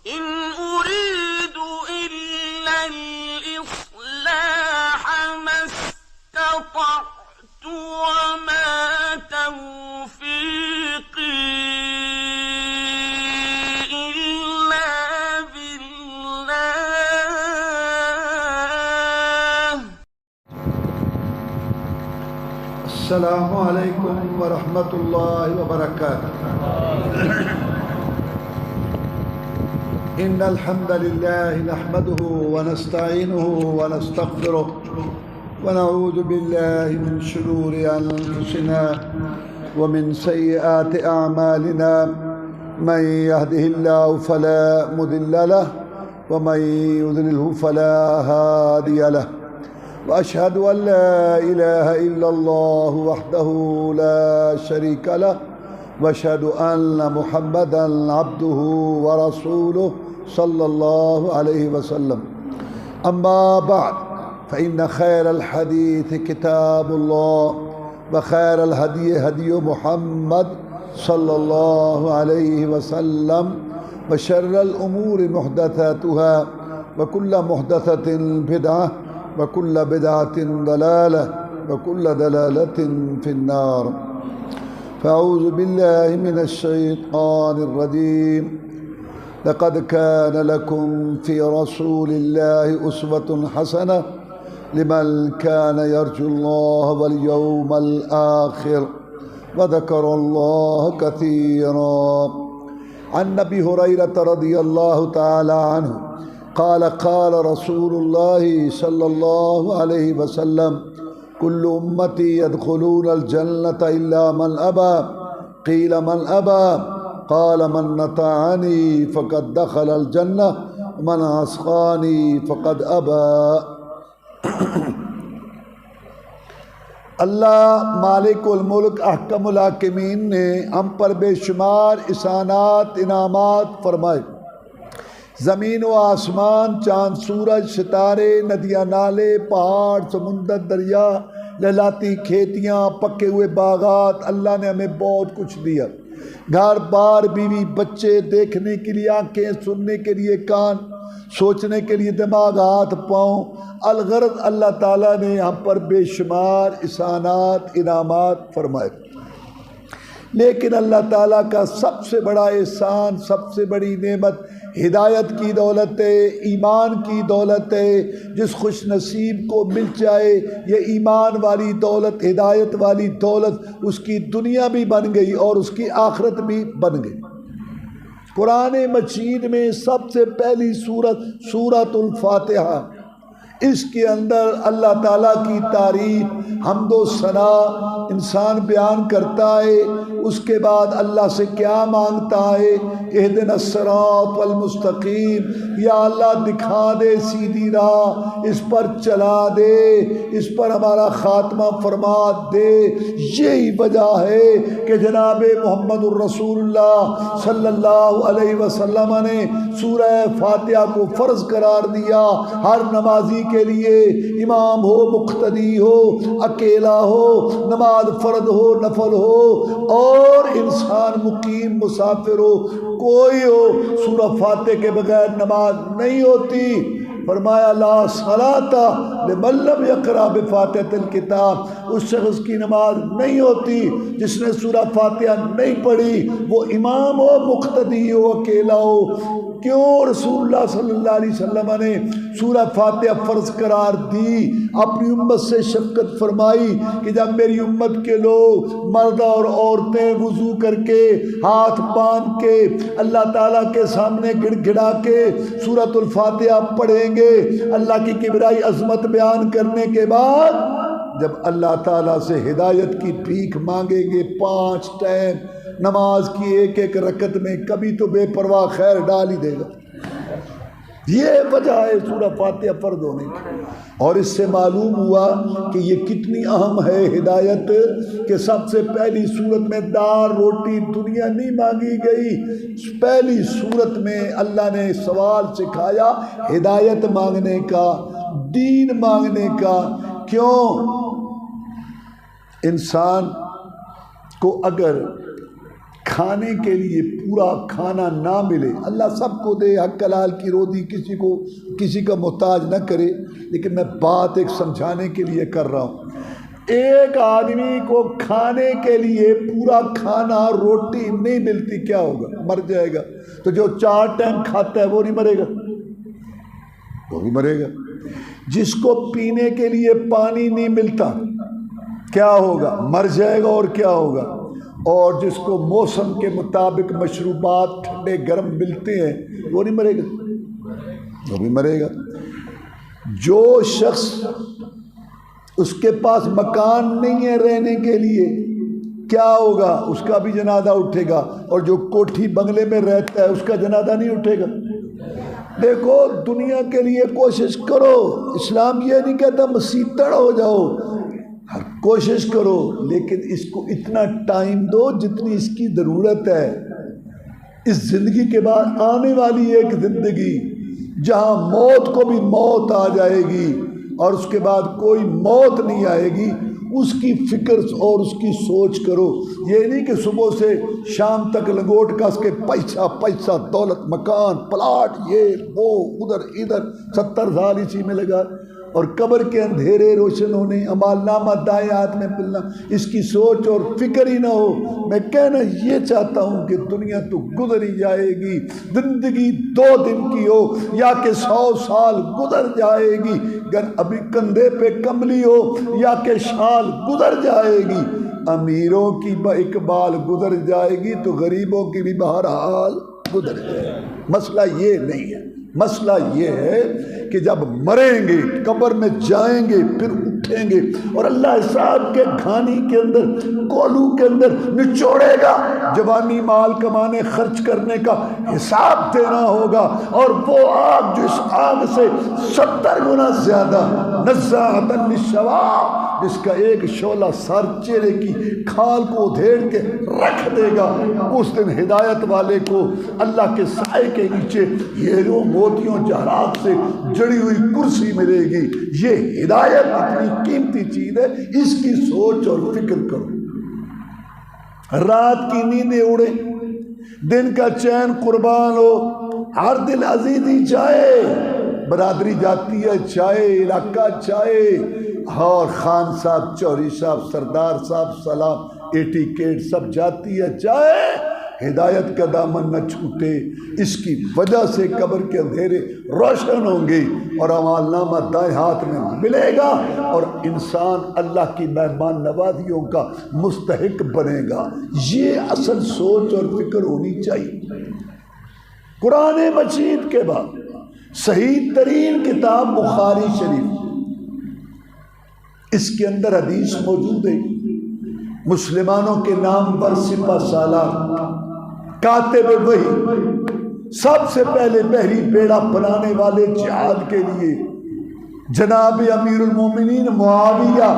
إن أريد إلا الإصلاح ما استطعت وما توفيقي إلا بالله. السلام علیکم ورحمۃ اللہ وبرکاتہ. ان الحمد لله نحمده ونستعينه ونستغفره ونعوذ بالله من شرور انفسنا ومن سيئات اعمالنا. من يهده الله فلا مضل له ومن يضلله فلا هادي له. وأشهد أن لا إله إلا الله وحده لا شريك له وأشهد أن محمدًا عبده ورسوله صلى الله عليه وسلم. أما بعد فإن خير الحديث كتاب الله وخير الهدي هدي محمد صلى الله عليه وسلم وشر الأمور محدثاتها وكل محدثة بدعة وكل بدعة ضلالة وكل ضلالة في النار. فأعوذ بالله من الشيطان الرجيم. لقد كان لكم في رسول الله أسوة حسنة لمن كان يرجو الله واليوم الآخر وذكر الله كثيرا. عن أبي هريرة رضي الله تعالى عنه قال قال رسول الله صلى الله عليه وسلم كل أمتي يدخلون الجنة إلا من أبى. قيل من أبى؟ قال من أطاعني فقد دخل الجنة ومن عصاني فقد أبى. اللہ مالک الملک احکم الحاکمین نے ہم پر بے شمار احسانات انعامات فرمائے. زمین و آسمان، چاند سورج، ستارے، ندیاں نالے، پہاڑ، سمندر، دریا، لہلاتی کھیتیاں، پکے ہوئے باغات، اللہ نے ہمیں بہت کچھ دیا. گھر بار، بیوی، بچے، دیکھنے کے لیے آنکھیں، سننے کے لیے کان، سوچنے کے لیے دماغ، ہاتھ پاؤں. الغرض اللہ تعالیٰ نے ہم پر بے شمار احسانات انعامات فرمائے. لیکن اللہ تعالیٰ کا سب سے بڑا احسان، سب سے بڑی نعمت ہدایت کی دولت ہے، ایمان کی دولت ہے. جس خوش نصیب کو مل جائے یہ ایمان والی دولت، ہدایت والی دولت، اس کی دنیا بھی بن گئی اور اس کی آخرت بھی بن گئی. قرآن مجید میں سب سے پہلی سورت سورۃ الفاتحہ، اس کے اندر اللہ تعالیٰ کی تعریف، حمد و ثنا انسان بیان کرتا ہے. اس کے بعد اللہ سے کیا مانگتا ہے؟ اہدنا الصراط المستقیم، یا اللہ دکھا دے سیدھی راہ، اس پر چلا دے، اس پر ہمارا خاتمہ فرما دے. یہی وجہ ہے کہ جناب محمد الرسول اللہ صلی اللہ علیہ وسلم نے سورہ فاتحہ کو فرض قرار دیا. ہر نمازی کے لیے، امام ہو، مقتدی ہو، اکیلا ہو، نماز فرض ہو، نفل ہو، اور انسان مقیم مسافر ہو، کوئی ہو، سورہ فاتحہ کے بغیر نماز نہیں ہوتی. فرمایا لا صلاۃ لمن لم یقرأ بفاتحۃ الکتاب، اس شخص کی نماز نہیں ہوتی جس نے سورہ فاتحہ نہیں پڑھی، وہ امام ہو، مقتدی ہو، اکیلا ہو. کیوں رسول اللہ صلی اللہ علیہ وسلم نے سورہ فاتحہ فرض قرار دی؟ اپنی امت سے شفقت فرمائی کہ جب میری امت کے لوگ، مرد اور عورتیں وضو کر کے، ہاتھ باندھ کے، اللہ تعالیٰ کے سامنے گڑ گڑا کے سورۃ الفاتحہ پڑھیں گے، اللہ کی کبریائی عظمت بیان کرنے کے بعد جب اللہ تعالیٰ سے ہدایت کی بھیک مانگیں گے 5 ٹائم نماز کی ایک ایک رکعت میں، کبھی تو بے پرواہ خیر ڈال ہی دے گا. یہ وجہ ہے سورہ فاتحہ فرض ہونے کی. اور اس سے معلوم ہوا کہ یہ کتنی اہم ہے ہدایت، کہ سب سے پہلی صورت میں دال روٹی دنیا نہیں مانگی گئی. پہلی صورت میں اللہ نے سوال سکھایا ہدایت مانگنے کا، دین مانگنے کا. کیوں؟ انسان کو اگر کھانے کے لیے پورا کھانا نہ ملے، اللہ سب کو دے، حق حلال کی روزی کسی کا محتاج نہ کرے، لیکن میں بات ایک سمجھانے کے لیے کر رہا ہوں۔ ایک آدمی کو کھانے کے لیے پورا کھانا روٹی نہیں ملتی، کیا ہوگا؟ مر جائے گا۔ تو جو 4 ٹائم کھاتا ہے وہ نہیں مرے گا؟ وہ بھی مرے گا۔ جس کو پینے کے لیے پانی نہیں ملتا کیا ہوگا؟ مر جائے گا۔ اور کیا ہوگا؟ اور جس کو موسم کے مطابق مشروبات ٹھنڈے گرم ملتے ہیں وہ نہیں مرے گا؟ وہ بھی مرے گا۔ جو شخص اس کے پاس مکان نہیں ہے رہنے کے لیے کیا ہوگا؟ اس کا بھی جنازہ اٹھے گا۔ اور جو کوٹھی بنگلے میں رہتا ہے اس کا جنازہ نہیں اٹھے گا۔ دیکھو، دنیا کے لیے کوشش کرو، اسلام یہ نہیں کہتا مسیطڑ ہو جاؤ، کوشش کرو، لیکن اس کو اتنا ٹائم دو جتنی اس کی ضرورت ہے۔ اس زندگی کے بعد آنے والی ایک زندگی جہاں موت کو بھی موت آ جائے گی اور اس کے بعد کوئی موت نہیں آئے گی، اس کی فکر اور اس کی سوچ کرو۔ یہ نہیں کہ صبح سے شام تک لنگوٹ کس کے پیسہ دولت مکان پلاٹ یہ وہ ادھر ادھر 70 سال اسی میں لگا، اور قبر کے اندھیرے روشن ہونے، اعمال نامہ دائیں ہاتھ میں ملنا، اس کی سوچ اور فکر ہی نہ ہو۔ میں کہنا یہ چاہتا ہوں کہ دنیا تو گزر ہی جائے گی، زندگی 2 دن کی ہو یا کہ 100 سال گزر جائے گی، گر ابھی کندھے پہ کملی ہو یا کہ شال گزر جائے گی۔ امیروں کی اقبال گزر جائے گی تو غریبوں کی بھی بہرحال گزر جائے گی۔ مسئلہ یہ نہیں ہے، مسئلہ یہ ہے کہ جب مریں گے، قبر میں جائیں گے، پھر اٹھیں گے اور اللہ حساب کے گھانی کے اندر، کولو کے اندر نچوڑے گا۔ جوانی مال کمانے خرچ کرنے کا حساب دینا ہوگا، اور وہ آگ جو اس آگ سے 70 گنا زیادہ، نزاعۃ للشوا، جس کا ایک شعلہ سر چہرے کی کھال کو ادھیڑ کے رکھ دے گا، اس دن ہدایت والے کو اللہ کے سائے کے نیچے ہیروں موتیوں جواہرات سے جڑی ہوئی کرسی ملے گی۔ یہ ہدایت اتنی قیمتی چیز ہے، اس کی سوچ اور فکر کرو۔ رات کی نیندیں اڑے، دن کا چین قربان ہو، ہر دل عزیزی چاہے، برادری جاتی ہے چاہے، علاقہ چاہے، اور خان صاحب، چوہری صاحب، سردار صاحب، سلام، ایٹیکیٹ سب جاتی ہے چاہے، ہدایت کا دامن نہ چھوٹے۔ اس کی وجہ سے قبر کے اندھیرے روشن ہوں گے اور اعمال نامہ دائیں ہاتھ میں ملے گا، اور انسان اللہ کی مہمان نوازیوں کا مستحق بنے گا۔ یہ اصل سوچ اور فکر ہونی چاہیے۔ قرآن مجید کے بعد صحیح ترین کتاب بخاری شریف، اس کے اندر حدیث موجود ہے، مسلمانوں کے نام پر سپہ سالار کاتب وحی، سب سے پہلے پہلی بیڑا بنانے والے جہاد کے لیے جناب امیر المومنین معاویہ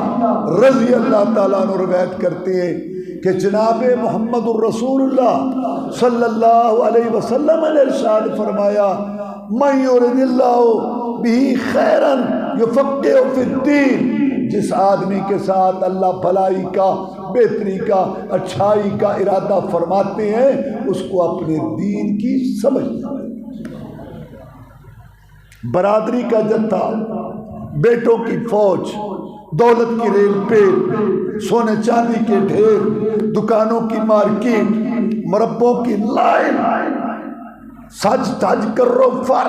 رضی اللہ تعالیٰ عنہ روایت کرتے ہیں کہ جناب محمد الرسول اللہ صلی اللہ علیہ وسلم نے ارشاد فرمایا، من یرد اللہ بہ خیرا یفقہہ فی الدین، جس آدمی کے ساتھ اللہ بھلائی کا، بہتری کا، اچھائی کا ارادہ فرماتے ہیں، اس کو اپنے دین کی سمجھ دیں۔ برادری کا جتھا، بیٹوں کی فوج، دولت کی ریل پیل، سونے چاندی کے ڈھیر، دکانوں کی مارکیٹ، مربوں کی لائن، سج تج کرو فر،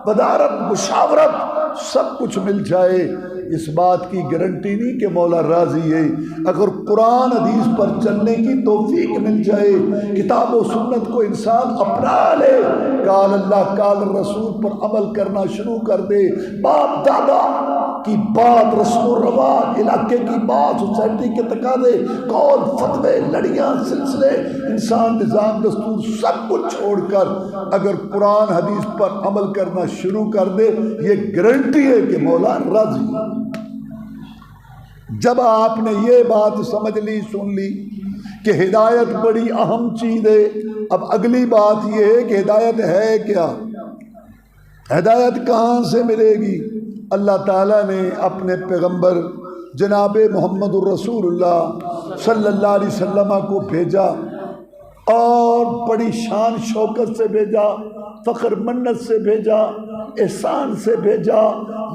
بدارت، مشاورت، سب کچھ مل جائے، اس بات کی گارنٹی نہیں کہ مولا راضی ہے۔ اگر قرآن حدیث پر چلنے کی توفیق مل جائے، کتاب و سنت کو انسان اپنا لے، قال اللہ قال رسول پر عمل کرنا شروع کر دے، باپ دادا کی بات، رسم و رواج، علاقے کی بات، سوسائٹی کے تقاضے، قول فتوے، لڑیاں، سلسلے، انسان نظام دستور سب کچھ چھوڑ کر اگر قرآن حدیث پر عمل کرنا شروع کر دے، یہ گارنٹی ہے کہ مولا راضی ہے۔ جب آپ نے یہ بات سمجھ لی، سن لی کہ ہدایت بڑی اہم چیز ہے، اب اگلی بات یہ ہے کہ ہدایت ہے کیا، ہدایت کہاں سے ملے گی؟ اللہ تعالیٰ نے اپنے پیغمبر جناب محمد الرسول اللہ صلی اللہ علیہ وسلم کو بھیجا، اور بڑی شان شوکت سے بھیجا، فخر منت سے بھیجا، احسان سے بھیجا،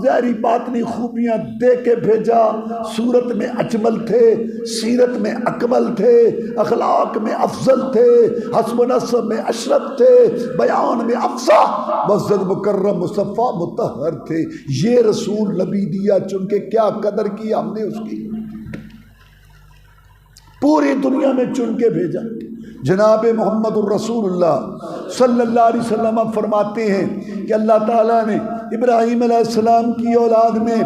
ظاہری باطنی خوبیاں دے کے بھیجا۔ صورت میں اجمل تھے، سیرت میں اکمل تھے، اخلاق میں افضل تھے، حسب و نسب میں اشرف تھے، بیان میں افصاح، مزد مکرم مصطفیٰ مطہر تھے۔ یہ رسول نبی دیا چن کے، کیا قدر کی ہم نے اس کی، پوری دنیا میں چن کے بھیجا۔ جناب محمد الرسول اللہ صلی اللہ علیہ وسلم فرماتے ہیں کہ اللہ تعالیٰ نے ابراہیم علیہ السلام کی اولاد میں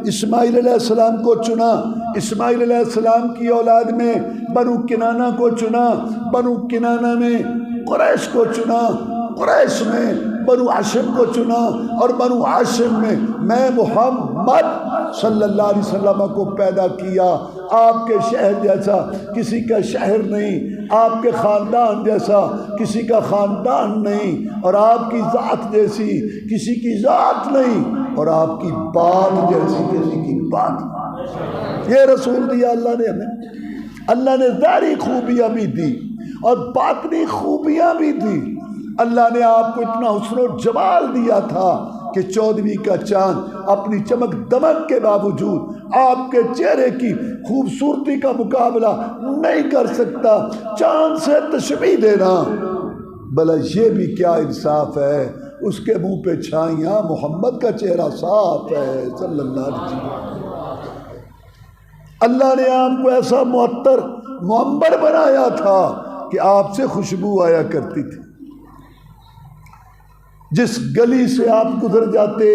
اسماعیل علیہ السلام کو چنا، اسماعیل علیہ السلام کی اولاد میں بنو کنانہ کو چنا، بنو کنانہ میں قریش کو چنا، قریش میں بنو ہاشم کو چنا، اور بنو ہاشم میں محمد صلی اللہ علیہ وسلم کو پیدا کیا۔ آپ کے شہر جیسا کسی کا شہر نہیں، آپ کے خاندان جیسا کسی کا خاندان نہیں، اور آپ کی ذات جیسی کسی کی ذات نہیں، اور آپ کی بات جیسی کسی کی بات نہیں۔ یہ رسول دیا اللہ نے ہمیں، اللہ نے ظاہری خوبیاں بھی دی اور باطنی خوبیاں بھی دی۔ اللہ نے آپ کو اتنا حسن و جمال دیا تھا کہ 14ویں کا چاند اپنی چمک دمک کے باوجود آپ کے چہرے کی خوبصورتی کا مقابلہ نہیں کر سکتا۔ چاند سے تشبیہ دینا، بھلا یہ بھی کیا انصاف ہے؟ اس کے منہ پہ چھائیاں، محمد کا چہرہ صاف ہے صلی اللہ علیہ وسلم۔ اللہ نے آپ کو ایسا معطر معمر بنایا تھا کہ آپ سے خوشبو آیا کرتی تھی۔ جس گلی سے آپ گزر جاتے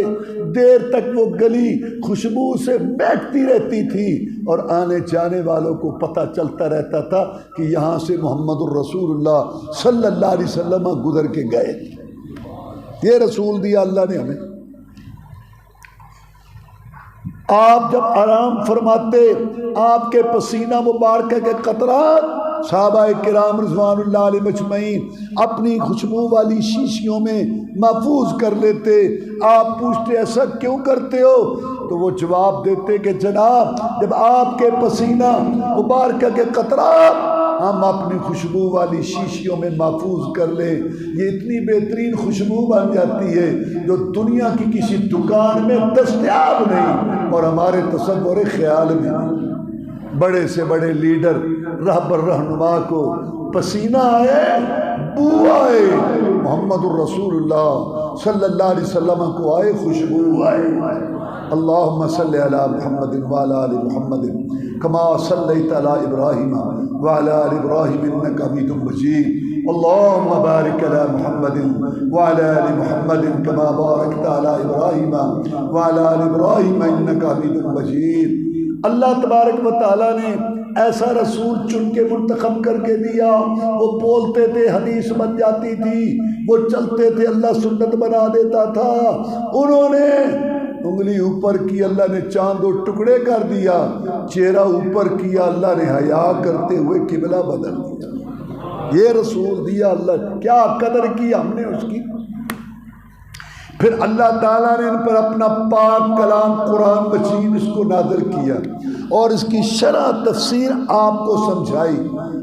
دیر تک وہ گلی خوشبو سے مہکتی رہتی تھی، اور آنے جانے والوں کو پتہ چلتا رہتا تھا کہ یہاں سے محمد الرسول اللہ صلی اللہ علیہ وسلم گزر کے گئے۔ یہ رسول دیا اللہ نے ہمیں۔ آپ جب آرام فرماتے، آپ کے پسینہ مبارکہ کے قطرات صحابہ کرام رضوان اللہ علیہ مجمعین اپنی خوشبو والی شیشیوں میں محفوظ کر لیتے۔ آپ پوچھتے ایسا کیوں کرتے ہو؟ تو وہ جواب دیتے کہ جناب، جب آپ کے پسینہ مبارکہ کے قطرات ہم اپنی خوشبو والی شیشیوں میں محفوظ کر لیں، یہ اتنی بہترین خوشبو بن جاتی ہے جو دنیا کی کسی دکان میں دستیاب نہیں اور ہمارے تصور خیال میں نہیں۔ بڑے سے بڑے لیڈر، رہبر رہنما کو پسینہ آئے، بو آئے، محمد الرسول اللہ صلی اللہ علیہ وسلم کو آئے، خوشبو آئے۔ اللہم صلی علی محمد وعلی آل محمد کما صلیت علی ابراہیم وعلی آل ابراہیم انک حمید مجید۔ اللہم بارک علی محمد وعلی آل محمد کما بارکت علی ابراہیم وعلی آل ابراہیم انک حمید مجید۔ اللہ تبارک و تعالیٰ نے ایسا رسول چن کے منتخب کر کے دیا، وہ بولتے تھے حدیث بن جاتی تھی، وہ چلتے تھے اللہ سنت بنا دیتا تھا۔ انہوں نے انگلی اوپر کی، اللہ نے چاند و ٹکڑے کر دیا، چہرہ اوپر کیا، اللہ نے حیا کرتے ہوئے قبلہ بدل دیا۔ یہ رسول دیا اللہ، کیا قدر کی ہم نے اس کی۔ پھر اللہ تعالیٰ نے ان پر اپنا پاک کلام قرآن مجید اس کو نازل کیا اور اس کی شرح تفسیر آپ کو سمجھائی۔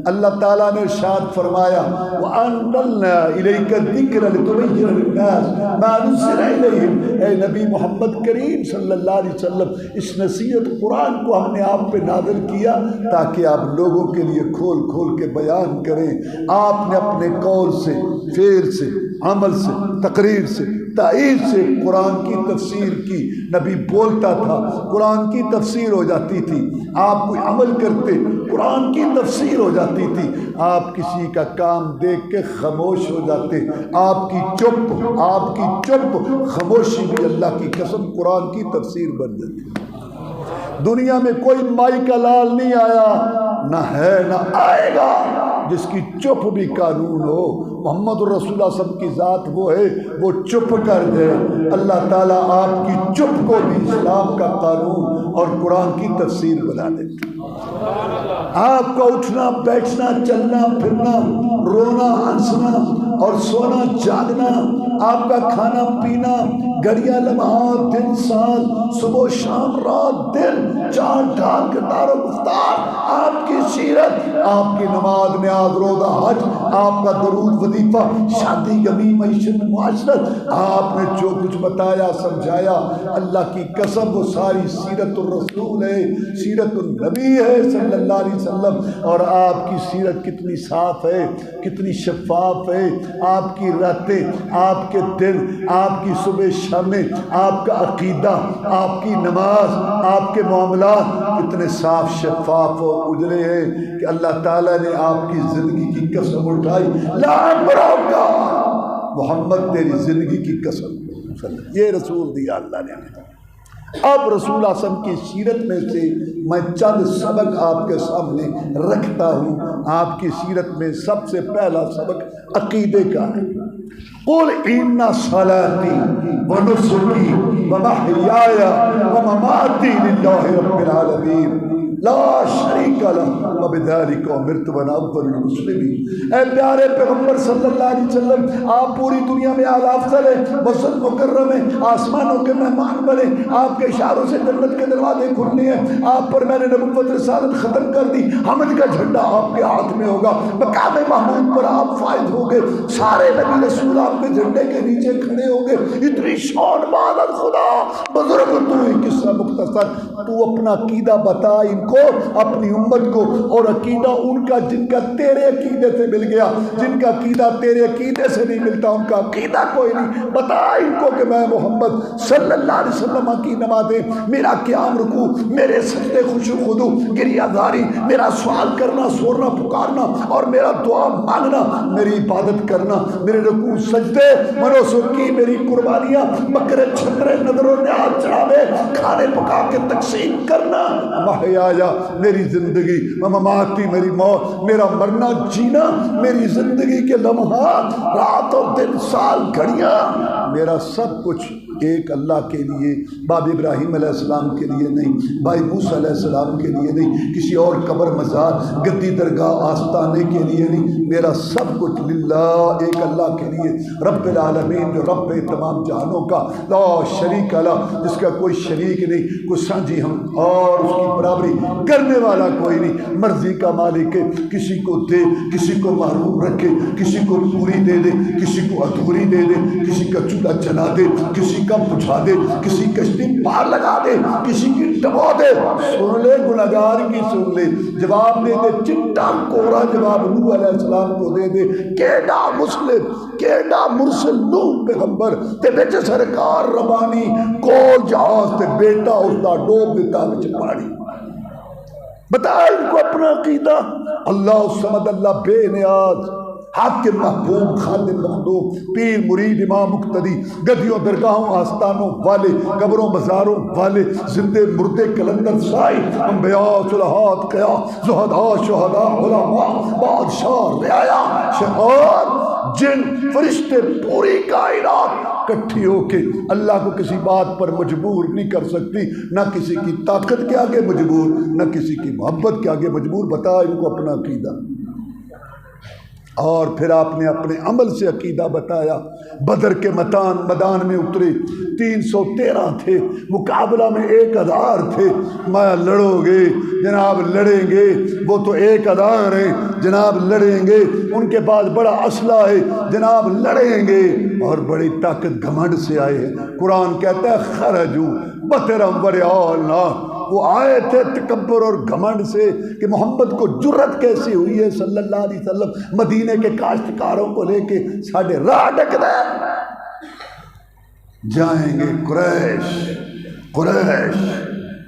اللہ تعالیٰ نے ارشاد فرمایا وَأَنزَلْنَا إِلَيْكَ الذِّكْرَ لِتُبَيِّنَ لِلنَّاسِ مَا نُزِّلَ إِلَيْهِمْ۔ اے نبی محمد کریم صلی اللہ علیہ وسلم، اس نصیحت قرآن کو ہم نے آپ پہ نازل کیا تاکہ آپ لوگوں کے لیے کھول کھول کے بیان کریں۔ آپ نے اپنے قول سے، فعل سے، عمل سے، تقریر سے، تائید سے قرآن کی تفسیر کی۔ نبی بولتا تھا، قرآن کی تفسیر ہو جاتی تھی، آپ کوئی عمل کرتے، قرآن کی تفسیر ہو جاتی تھی، آپ کسی کا کام دیکھ کے خاموش ہو جاتے، آپ کی چپ خاموشی بھی اللہ کی قسم قرآن کی تفسیر بن جاتی۔ دنیا میں کوئی مائی کا لال نہیں آیا، نہ ہے نہ آئے گا جس کی چپ بھی قانون ہو۔ محمد الرسول اللہ صلی اللہ علیہ وسلم کی ذات وہ ہے، وہ چپ کر دے۔ اللہ تعالیٰ آپ کی چپ کو بھی اسلام کا قانون اور قرآن کی تفسیر بنا دیتے۔ آپ کا اٹھنا بیٹھنا چلنا پھرنا رونا ہنسنا اور سونا جاگنا آپ کا کھانا پینا گھڑیاں لمحات دن سال صبح شام رات دن چاند ڈھال کردار و گفتار آپ کی سیرت آپ کی نماز نیاز روزہ حج آپ کا درود وظیفہ شادی غمی معیشت معاشرت آپ نے جو کچھ بتایا سمجھایا اللہ کی قسم وہ ساری سیرت الرسول ہے سیرت النبی ہے صلی اللہ علیہ وسلم اور آپ کی سیرت کتنی صاف ہے کتنی شفاف ہے آپ کی راتیں آپ کے دن آپ کی صبح شامیں آپ کا عقیدہ آپ کی نماز آپ کے معاملات کتنے صاف شفاف اور اجلے ہیں کہ اللہ تعالیٰ نے آپ کی زندگی کی قسم اٹھائی لا کا محمد تیری زندگی کی قسم یہ رسول دیا اللہ نے اب رسول اعظم کی سیرت میں سے میں چند سبق آپ کے سامنے رکھتا ہوں آپ کی سیرت میں سب سے پہلا سبق عقیدے کا ہے قل ان صلاتی ونسکی ومحیایا ومماتی للہ رب العالمین لا شریک لہ وبذلک امرت وانا اول المسلمین۔ اے پیارے پیغمبر صلی اللہ علیہ وسلم آپ پوری دنیا میں اعلی افضل ہیں مسجد مکرم ہے آسمانوں کے مہمان بنے آپ کے اشاروں سے جنت کے دروازے کھلنے ہیں آپ پر میں نے نبوت رسالت ختم کر دی حمد کا جھنڈا آپ کے ہاتھ میں ہوگا مقام محمود پر آپ فائز ہوگے سارے نبی رسول آپ کے جھنڈے کے نیچے کھڑے ہوگے اتنی شان بادت خدا بزرگ تو ہی قصہ مختصر تو اپنا عقیدہ بتا ان کو اپنی امت کو اور عقیدہ ان کا جن کا تیرے عقیدے سے مل گیا جن کا عقیدہ تیرے عقیدے سے نہیں ملتا ان کا عقیدہ کوئی نہیں بتا ان کو کہ میں محمد صلی اللہ علیہ وسلم کی نمازیں میرا قیام رکوع میرے سجدے خشوع خضوع گریہ زاری میرا سوال کرنا سورنا پکارنا اور میرا دعا مانگنا میری عبادت کرنا میرے رکوع سجدے منوسکی میری قربانیاں بکرے چھترے نظر و نیاز چڑھاوے کھانے پکا کے تقسیم کرنا محیا میری زندگی مماتی میری موت میرا مرنا جینا میری زندگی کے لمحات رات اور دن سال گھڑیاں میرا سب کچھ ایک اللہ کے لیے باب ابراہیم علیہ السلام کے لیے نہیں بھائی موسیٰ علیہ السلام کے لیے نہیں کسی اور قبر مزار گدی درگاہ آستانے کے لیے نہیں میرا سب کچھ للہ ایک اللہ کے لیے رب العالمین جو رب تمام جہانوں کا لا شریک اللہ جس کا کوئی شریک نہیں کوئی سانجھی ہم اور اس کی برابری کرنے والا کوئی نہیں مرضی کا مالک ہے کسی کو دے کسی کو محروم رکھے کسی کو پوری دے دے کسی کو ادھوری دے دے کسی کا چولہا جلا دے کسی کا بجھا دے کسی کشتی پار لگا دے کسی کی ڈبو دے سن لے گناہگار کی سن لے جواب دے دے چٹا کوڑا جواب نوح علیہ السلام کو دے دے کیڑا مسلم کیڑا مرسل نوح پیغمبر تے بچ سرکار ربانی کول جہاز تے بیٹا اس دا ڈوب دیتا بچ پاڑی بتا ان کو اپنا عقیدہ اللہ الصمد اللہ بے نیاز حاکم محبوب خادم مخدوم پیر مرید امام مقتدی گدیوں درگاہوں آستانوں والے قبروں مزاروں والے زندے مردے کلندر سائی انبیاء صلحات قیاء زہداء شہداء علماء بادشاہ رعایا شہاد جن فرشتے پوری کائنات کٹھی ہو کے اللہ کو کسی بات پر مجبور نہیں کر سکتی نہ کسی کی طاقت کے آگے مجبور نہ کسی کی محبت کے آگے مجبور بتا ان کو اپنا عقیدہ اور پھر آپ نے اپنے عمل سے عقیدہ بتایا بدر کے میدان میں اترے 313 تھے مقابلہ میں 1000 تھے میں لڑو گے جناب لڑیں گے وہ تو 1000 ہیں جناب لڑیں گے ان کے پاس بڑا اسلحہ ہے جناب لڑیں گے اور بڑی طاقت گھمنڈ سے آئے ہیں قرآن کہتا ہے خرجو بطرم ورعالنا وہ آئے تھے تکبر اور گھمنڈ سے کہ محمد کو جرت کیسی ہوئی ہے صلی اللہ علیہ وسلم مدینے کے کاشتکاروں کو لے کے ساڑھے راہ ڈک دے جائیں گے قریش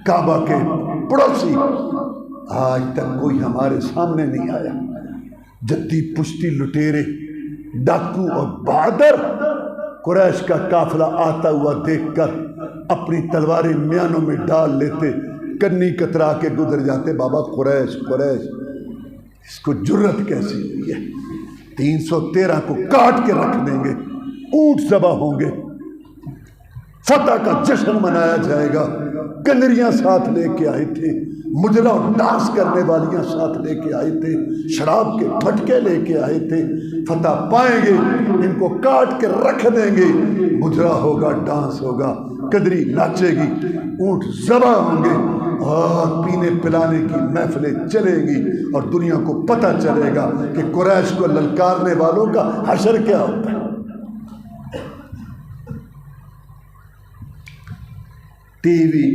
کعبہ کے پڑوسی آج تک کوئی ہمارے سامنے نہیں آیا جدی پشتی لٹیرے ڈاکو اور بہادر قریش کا قافلہ آتا ہوا دیکھ کر اپنی تلواریں میانوں میں ڈال لیتے کنی کترا کے گزر جاتے بابا قریش اس کو جرت کیسی ہوئی ہے 313 کو کاٹ کے رکھ دیں گے اونٹ ذبح ہوں گے فتح کا جشن منایا جائے گا۔ کنجریاں ساتھ لے کے آئے تھے، مجرا اور ڈانس کرنے والیاں ساتھ لے کے آئے تھے، شراب کے مٹکے لے کے آئے تھے۔ فتح پائیں گے، ان کو کاٹ کے رکھ دیں گے، مجرا ہوگا، ڈانس ہوگا، قدری ناچے گی، اونٹ ذبح ہوں گے اور پینے پلانے کی محفلیں چلیں گی، اور دنیا کو پتہ چلے گا کہ قریش کو للکارنے والوں کا حشر کیا ہوتا ہے۔ TV,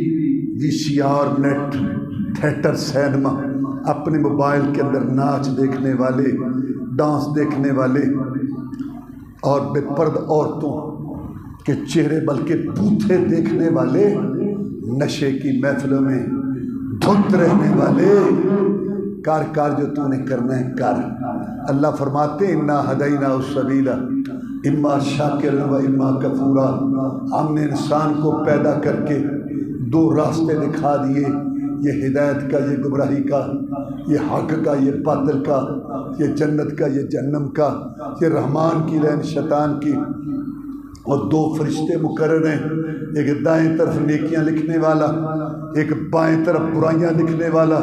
VCR, net, theatre, cinema, اپنے موبائل کے اندر ناچ دیکھنے والے، ڈانس دیکھنے والے اور بے پرد عورتوں کے چہرے بلکہ بوتھے دیکھنے والے، نشے کی محفلوں میں دھت رہنے والے، کار جو تو نے کرنا ہے کر۔ اللہ فرماتے ہیں انا ہدینا السبیل اما شاکرا و اما کفورا، ہم نے انسان کو پیدا کر کے دو راستے دکھا دیے، یہ ہدایت کا، یہ گمراہی کا، یہ حق کا، یہ باطل کا، یہ جنت کا، یہ جہنم کا، یہ رحمان کی رحم شیطان کی، اور دو فرشتے مقرر ہیں، ایک دائیں طرف نیکیاں لکھنے والا، ایک بائیں طرف برائیاں لکھنے والا۔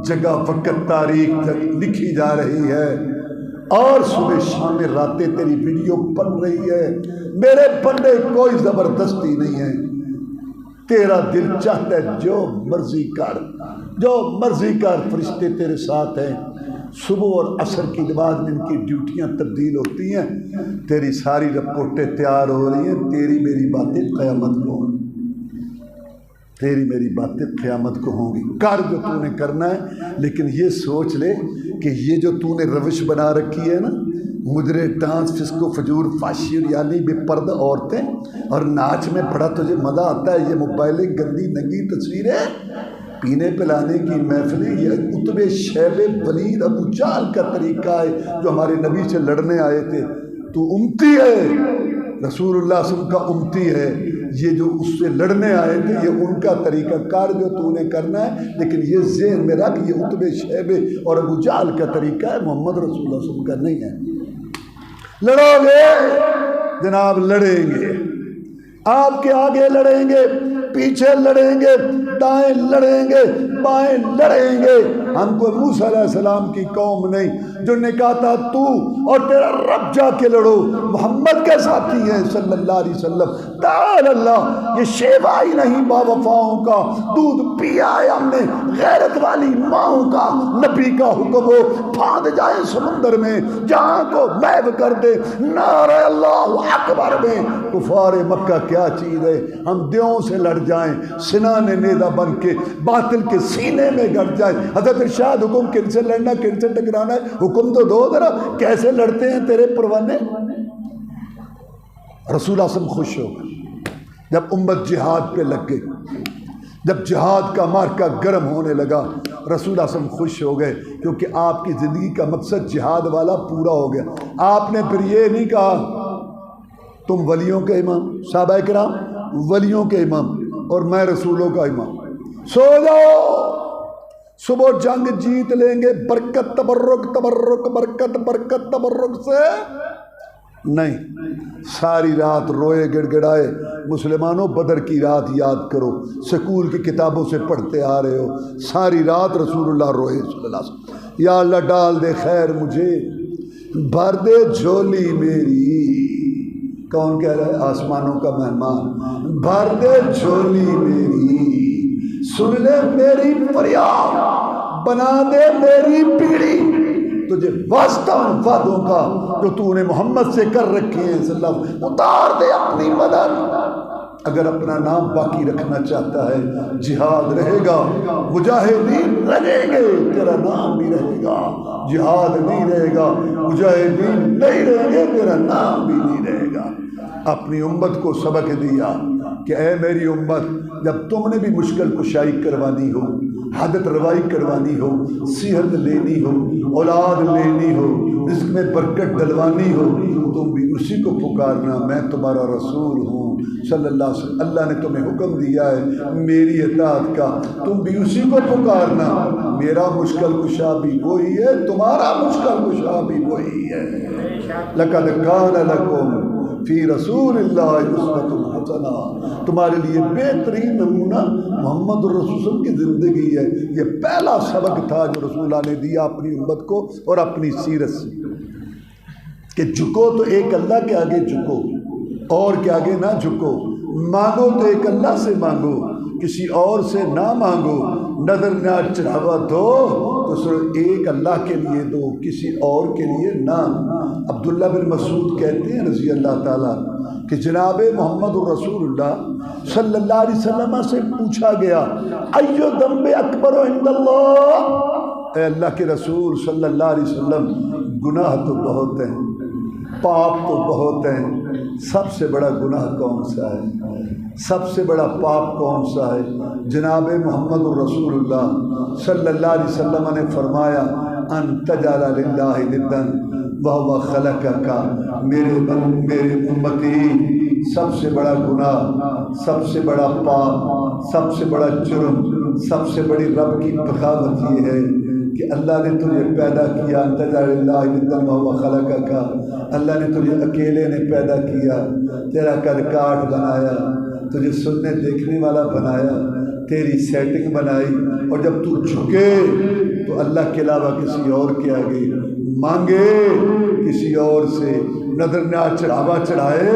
جگہ وقت تاریخ لکھی جا رہی ہے، اور صبح شام راتیں تیری ویڈیو بن رہی ہے۔ میرے بندے کوئی زبردستی نہیں ہے، تیرا دل چاہتا ہے جو مرضی کر، جو مرضی کر، فرشتے تیرے ساتھ ہیں۔ صبح اور عصر کی نماز میں ان کی ڈیوٹیاں تبدیل ہوتی ہیں، تیری ساری رپورٹیں تیار ہو رہی ہیں، تیری میری باتیں قیامت کو ہوں گی، تیری میری باتیں قیامت کو ہوں گی۔ کر جو تو نے کرنا ہے، لیکن یہ سوچ لے کہ یہ جو تو نے روش بنا رکھی ہے نا، مجرے، ڈانس، فسق و فجور، فحشی، ریالی، بے پردہ عورتیں اور ناچ میں بڑا تجھے مزہ آتا ہے، یہ موبائلیں، گندی ننگی تصویریں، پینے پلانے کی محفلیں، یہ عتبے، شیبے، ولید، ابو جہل کا طریقہ ہے جو ہمارے نبی سے لڑنے آئے تھے۔ تو امتی ہے، رسول اللہ صلی اللہ علیہ وسلم کا امتی ہے، یہ جو اس سے لڑنے آئے تھے یہ ان کا طریقہ کار جو تو نے کرنا ہے، لیکن یہ ذہن میں رکھ یہ عتبے، شیبے اور ابو جہل کا طریقہ ہے، محمد رسول اللہ صلی اللہ علیہ وسلم کا نہیں ہے۔ لڑو گے جناب، لڑیں گے، آپ کے آگے لڑیں گے، پیچھے لڑیں گے، دائیں لڑیں گے، بائیں لڑیں گے۔ ہم کو موسیٰ علیہ السلام کی قوم نہیں جو نے کہا تھا تو اور تیرا رب جا کے لڑو، محمد کے ساتھی ہیں صلی اللہ علیہ وسلم۔ تعالی اللہ، یہ شیوا ہی نہیں با وفاؤں کا، دودھ پیا ہے ہم نے غیرت والی ماؤں کا۔ نبی کا حکم ہو پھاند جائیں سمندر میں، جہاں کو محو کر دے نعرہ اللہ اکبر میں۔ کفار مکہ کیا چیز ہے، ہم دیوں سے لڑ جائیں، سنان نیزہ بن کے باطل کے سینے میں گڑ جائیں۔ حضرت ارشاد حکم کن سے لڑنا، کن سے ٹکرانا ہے، حکم تو دو ذرا، کیسے لڑتے ہیں تیرے پروانے۔ رسول اللہ خوش ہو گئے جب امت جہاد پہ لگ گئی، جب جہاد کا مارکا گرم ہونے لگا، رسول اللہ خوش ہو گئے، کیونکہ آپ کی زندگی کا مقصد جہاد والا پورا ہو گیا۔ آپ نے پھر یہ نہیں کہا تم ولیوں کے امام، صحابہ کرام ولیوں کے امام اور میں رسولوں کا امام، سو جاؤ، صبح جنگ جیت لیں گے، برکت تبرک، تبرک برکت، برکت تبرک سے نہیں۔ ساری رات روئے گڑ گڑائے۔ مسلمانوں بدر کی رات یاد کرو، سکول کی کتابوں سے پڑھتے آ رہے ہو، ساری رات رسول اللہ روئے صلی اللہ علیہ وسلم۔ یا اللہ ڈال دے خیر مجھے، بھر دے جھولی میری۔ کون کہہ رہا ہے؟ آسمانوں کا مہمان۔ بھر دے جھولی میری، سن لے میری فریاد، بنا دے میری پیڑھی، تجھے واسطہ ان وعدوں کا جو تو نے محمد سے کر رکھے ہیں صلی اللہ علیہ وسلم، اتار دے اپنی مدد۔ اگر اپنا نام باقی رکھنا چاہتا ہے، جہاد رہے گا، مجاہدین رہیں گے، تیرا نام بھی رہے گا۔ جہاد نہیں رہے گا، مجاہدین نہیں رہیں گے، تیرا نام بھی نہیں رہے گا۔ اپنی امت کو سبق دیا کہ اے میری امت، جب تم نے بھی مشکل کشائی کروانی ہو، حاجت روائی کروانی ہو، صحت لینی ہو، اولاد لینی ہو، رزق میں برکت ڈلوانی ہو، تم بھی اسی کو پکارنا، میں تمہارا رسول ہوں صلی اللہ علیہ وسلم۔ اللہ نے تمہیں حکم دیا ہے میری اطاعت کا، تم بھی اسی کو پکارنا۔ میرا مشکل کشا بھی وہی ہے، تمہارا مشکل کشا بھی وہی ہے۔ لَقَدْ كَانَ لَكُمْ فی رسول اللہ اسوۃ حسنہ، تمہارے لیے بہترین نمونہ محمد الرسول کی زندگی ہے۔ یہ پہلا سبق تھا جو رسول اللہ نے دیا اپنی امت کو اور اپنی سیرت سے، کہ جھکو تو ایک اللہ کے آگے جھکو، اور کے آگے نہ جھکو، مانگو تو ایک اللہ سے مانگو، کسی اور سے نہ مانگو، نظر نہ چڑھاوا دو تو صرف ایک اللہ کے لیے دو، کسی اور کے لیے نہ۔ عبداللہ بن مسعود کہتے ہیں رضی اللہ تعالیٰ کہ جناب محمد الرسول اللہ صلی اللہ علیہ وسلم سے پوچھا گیا ایو ذنب اکبر عند اللہ، اے اللہ کے رسول صلی اللہ علیہ وسلم، گناہ تو بہت ہیں، پاپ تو بہت ہیں، سب سے بڑا گناہ کون سا ہے، سب سے بڑا پاپ کون سا ہے؟ جناب محمد الرسول اللہ صلی اللہ علیہ وسلم نے فرمایا ان تجعل للہ ندا وہو خلقک، میرے امتی، سب سے بڑا گناہ، سب سے بڑا پاپ، سب سے بڑا جرم، سب سے بڑی رب کی بغاوت یہ ہے کہ اللہ نے تجھے پیدا کیا، ان تجعل للہ ندا وہو خلقک، اللہ نے تجھے اکیلے نے پیدا کیا، تیرا کد کاٹ بنایا، تجھے سننے دیکھنے والا بنایا، تیری سیٹنگ بنائی، اور جب تو جھکے تو اللہ کے علاوہ کسی اور کے آگے مانگے، کسی اور سے نظر نہ چڑھاوا چڑھائے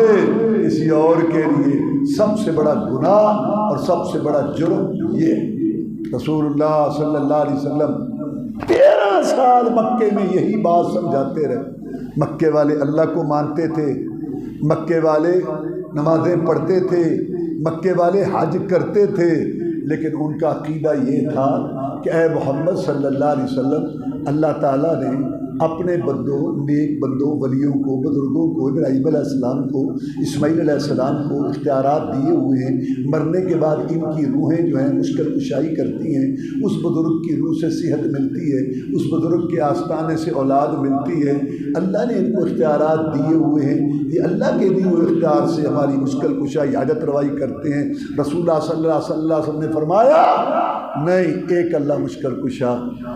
کسی اور کے لیے، سب سے بڑا گناہ اور سب سے بڑا جرم یہ۔ رسول اللہ صلی اللہ علیہ وسلم 13 سال مکے میں یہی بات سمجھاتے رہے۔ مکے والے اللہ کو مانتے تھے، مکے والے نمازیں پڑھتے تھے، مکے والے حج کرتے تھے، لیکن ان کا عقیدہ یہ تھا کہ اے محمد صلی اللہ علیہ وسلم، اللہ تعالیٰ نے اپنے بندوں، نیک بندوں، ولیوں کو، بزرگوں کو، ابراہیم علیہ السلام کو، اسماعیل علیہ السلام کو اختیارات دیے ہوئے ہیں، مرنے کے بعد ان کی روحیں جو ہیں مشکل کشائی کرتی ہیں، اس بزرگ کی روح سے صحت ملتی ہے، اس بزرگ کے آستانے سے اولاد ملتی ہے، اللہ نے ان کو اختیارات دیے ہوئے ہیں، یہ اللہ کے دیے ہوئے اختیار سے ہماری مشکل کشائی، حاجت روائی کرتے ہیں۔ رسول اللہ صلی اللہ علیہ وسلم نے فرمایا نہیں، ایک اللہ مشکل کشا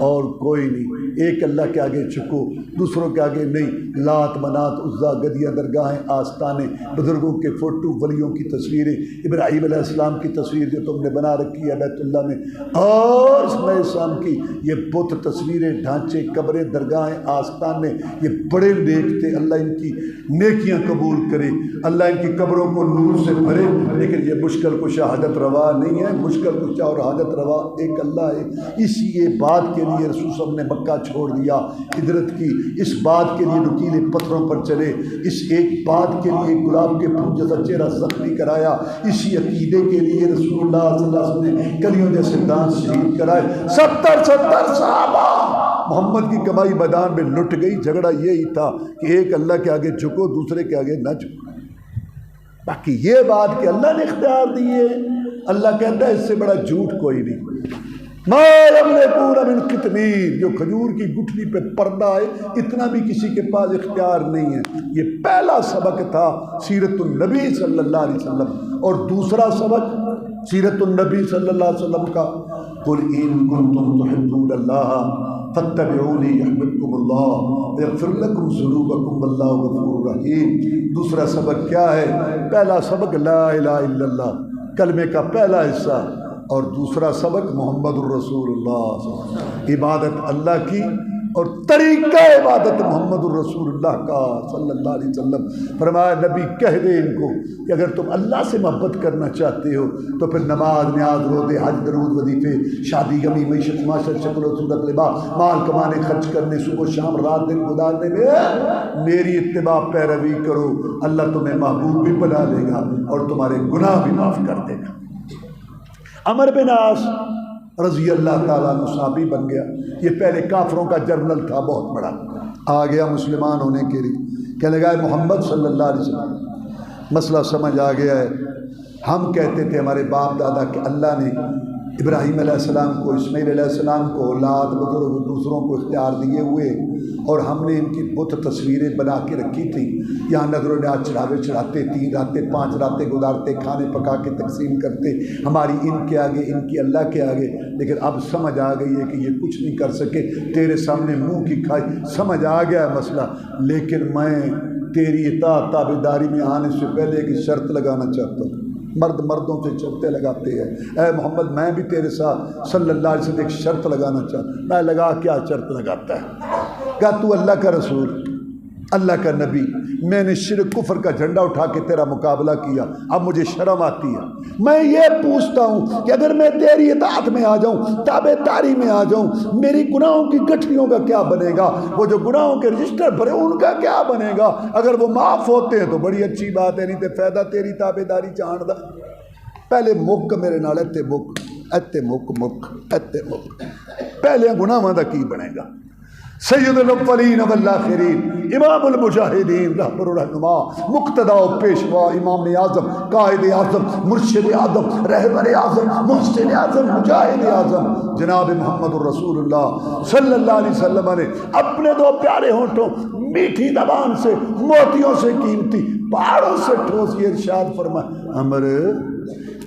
اور کوئی نہیں، ایک اللہ کے آگے جھکو، دوسروں کے آگے نہیں۔ لات منات عزا گدیاں درگاہیں آستانے، بزرگوں کے فوٹو، ولیوں کی تصویریں، ابراہیم علیہ السلام کی تصویر جو تم نے بنا رکھی ہے بیت اللہ میں، اور اسماعیل السلام کی یہ بت تصویریں، ڈھانچے، قبریں، درگاہیں، آستانے، یہ بڑے نیک تھے، اللہ ان کی نیکیاں قبول کرے، اللہ ان کی قبروں کو نور سے بھرے، لیکن یہ مشکل کشا حاجت روا نہیں ہے، مشکل کشا اور حاجت روا ایک اللہ ہے۔ اسی بات کے لیے رسول صلی اللہ علیہ وسلم نے مکہ چھوڑ دیا، ہجرت کی، اس بات کے لیے نکیلے پتھروں پر چلے، اس ایک بات کے لیے گلاب کے پھول جیسا چہرہ زخمی کرایا، اسی عقیدے کے لیے رسول اللہ صلی اللہ علیہ وسلم نے کلیوں جیسے دانت شہید کرائے۔ 70 صحابہ محمد کی کمائی میدان میں لٹ گئی۔ جھگڑا یہی تھا کہ ایک اللہ کے آگے جھکو، دوسرے کے آگے نہ جھکو۔ باقی یہ بات کہ اللہ نے اختیار دیے، اللہ کہتا ہے اس سے بڑا جھوٹ کوئی نہیں۔ ما یملکون من قطمیر، جو کھجور کی گٹھلی پہ پردہ ہے، اتنا بھی کسی کے پاس اختیار نہیں ہے۔ یہ پہلا سبق تھا سیرت النبی صلی اللہ علیہ وسلم۔ اور دوسرا سبق سیرت النبی صلی اللہ علیہ وسلم کا، قل ان کنتم تحبون اللہ فاتبعونی یحببکم اللہ ویغفر لکم ذنوبکم واللہ غفور رحیم۔ دوسرا سبق کیا ہے؟ پہلا سبق لا الہ الا اللہ، کلمے کا پہلا حصہ، اور دوسرا سبق محمد الرسول اللہ، عبادت اللہ کی اور طریقہ عبادت محمد الرسول اللہ کا صلی اللہ علیہ وسلم۔ فرمایا نبی کہہ دے ان کو کہ اگر تم اللہ سے محبت کرنا چاہتے ہو تو پھر نماز، نیاز، روزے، حج، درود، وظیفے، شادی، غمی، معیشت، معاشرت، شکل و صورت، لباس، مال کمانے، خرچ کرنے، صبح و شام، رات دن گزارنے میں میری اتباع پیروی کرو، اللہ تمہیں محبوب بھی بنا لے گا اور تمہارے گناہ بھی معاف کر دے گا۔ عمر بن عاص رضی اللہ تعالیٰ عنہ صحابی بن گیا۔ یہ پہلے کافروں کا جرنل تھا، بہت بڑا، آ گیا مسلمان ہونے کے لیے، کہنے لگا محمد صلی اللہ علیہ وسلم مسئلہ سمجھ آ گیا ہے۔ ہم کہتے تھے ہمارے باپ دادا کہ اللہ نے ابراہیم علیہ السلام کو، اسماعیل علیہ السلام کو، اولاد، بزرگ، دوسروں کو اختیار دیے ہوئے، اور ہم نے ان کی بت تصویریں بنا کے رکھی تھیں، یہاں نظر و نیاز چڑھاوے چڑھاتے، 3 راتیں 5 راتیں گزارتے، کھانے پکا کے تقسیم کرتے، ہماری ان کے آگے، ان کی اللہ کے آگے۔ لیکن اب سمجھ آ گئی ہے کہ یہ کچھ نہیں کر سکے، تیرے سامنے منہ کی کھائی، سمجھ آ گیا ہے مسئلہ، لیکن میں تیری اطاعت تابعداری میں آنے سے پہلے ایک شرط لگانا چاہتا ہوں۔ مرد مردوں سے شرطیں لگاتے ہیں، اے محمد میں بھی تیرے ساتھ صلی اللہ علیہ وسلم ایک شرط لگانا چاہتا ہوں۔ میں لگا کیا شرط لگاتا ہے؟ کہا تو اللہ کا رسول، اللہ کا نبی، میں نے شرک کفر کا جھنڈا اٹھا کے تیرا مقابلہ کیا، اب مجھے شرم آتی ہے۔ میں یہ پوچھتا ہوں کہ اگر میں تیری اطاعت میں آ جاؤں، تابع داری میں آ جاؤں، میری گناہوں کی گٹھلیوں کا کیا بنے گا؟ وہ جو گناہوں کے رجسٹر بھرے ان کا کیا بنے گا؟ اگر وہ معاف ہوتے ہیں تو بڑی اچھی بات ہے، نہیں تو فائدہ تیری تابع داری چاند دا۔ پہلے مک میرے نال ایتے مک ایتے مک مک ایتے مک، پہلے گناہاں دا کی بنے گا؟ سید الاولین والآخرین، امام المجاہدین، رہبر الرہنما، مقتدا و پیشوا، امام اعظم، قائد اعظم، مرشد اعظم، رہبر اعظم، محسن اعظم، مجاہد اعظم جناب محمد الرسول اللہ صلی اللہ علیہ وسلم نے اپنے دو پیارے ہونٹوں، میٹھی زبان سے، موتیوں سے قیمتی، پہاڑوں سے ٹھوس یہ ارشاد فرمایا، عمر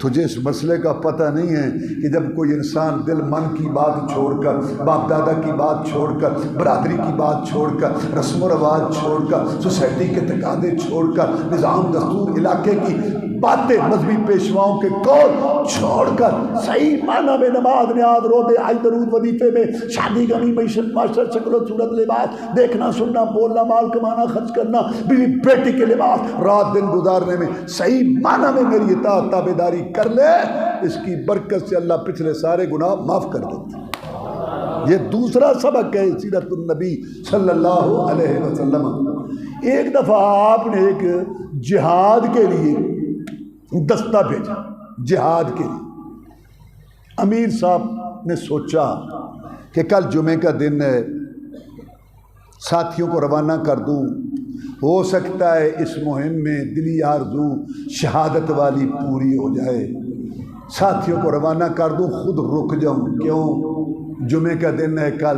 تجھے اس مسئلے کا پتہ نہیں ہے کہ جب کوئی انسان دل من کی بات چھوڑ کر، باپ دادا کی بات چھوڑ کر، برادری کی بات چھوڑ کر، رسم و رواج چھوڑ کر، سوسائٹی کے تقاضے چھوڑ کر، نظام دستور علاقے کی باتیں، مذہبی پیشواؤں کے قول چھوڑ کر، صحیح معنی میں نماز نیاز روزے حج درود وظیفے میں، شادی غمی معیشت معاشرت شکل و صورت لباس، دیکھنا سننا بولنا مال کمانا خرچ کرنا، بیوی بیٹی کے لباس، رات دن گزارنے میں صحیح معنی میں میری اطاعت تابعداری کر لے، اس کی برکت سے اللہ پچھلے سارے گناہ معاف کر دیتے۔ یہ دوسرا سبق ہے سیرت النبی صلی اللہ علیہ وسلم۔ ایک دفعہ آپ نے ایک جہاد کے لیے دستہ بھیجا، جہاد کے لیے۔ امیر صاحب نے سوچا کہ کل جمعے کا دن ہے، ساتھیوں کو روانہ کر دوں، ہو سکتا ہے اس مہم میں دلی آرزو شہادت والی پوری ہو جائے۔ ساتھیوں کو روانہ کر دوں، خود رک جاؤں، کیوں؟ جمعے کا دن ہے کل،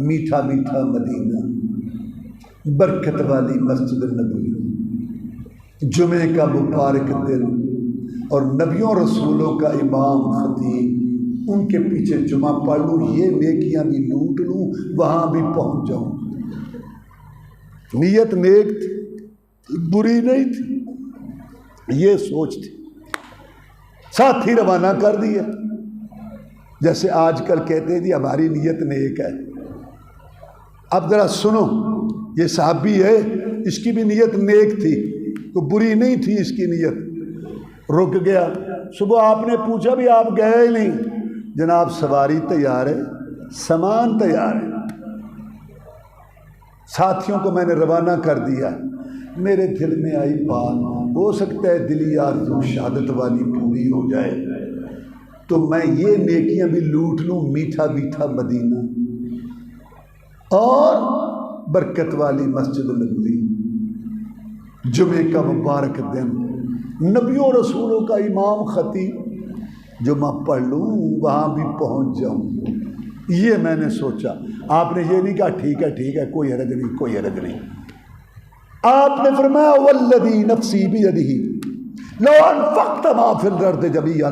میٹھا میٹھا مدینہ، برکت والی مسجد نبوی، جمعے کا مبارک دن، اور نبیوں رسولوں کا امام خطیب، ان کے پیچھے جمعہ پڑھ لوں، یہ نیکیاں بھی لوٹ لوں، وہاں بھی پہنچ جاؤں۔ نیت نیک تھی، بری نہیں تھی، یہ سوچ تھی۔ ساتھی روانہ کر دیا، جیسے آج کل کہتے ہیں جی ہماری نیت نیک ہے۔ اب ذرا سنو، یہ صحابی ہے، اس کی بھی نیت نیک تھی، تو بری نہیں تھی اس کی نیت۔ رک گیا، صبح آپ نے پوچھا بھی آپ گئے ہی نہیں، جناب سواری تیار ہے، سامان تیار ہے، ساتھیوں کو میں نے روانہ کر دیا۔ میرے دل میں آئی بات، ہو سکتا ہے دلی آرزو شہادت والی پوری ہو جائے تو میں یہ نیکیاں بھی لوٹ لوں، میٹھا میٹھا مدینہ اور برکت والی مسجد نبوی، جمعے کا مبارک دن، نبیوں رسولوں کا امام خطیب، جمعہ پڑھ لوں، وہاں بھی پہنچ جاؤں۔ یہ میں نے سوچا۔ آپ نے یہ نہیں کہا ٹھیک ہے ٹھیک ہے، کوئی حرج نہیں کوئی حرج نہیں۔ آپ نے فرمایا والذی نفسی بیدہ لو انفقت ما فی الارض جمیعا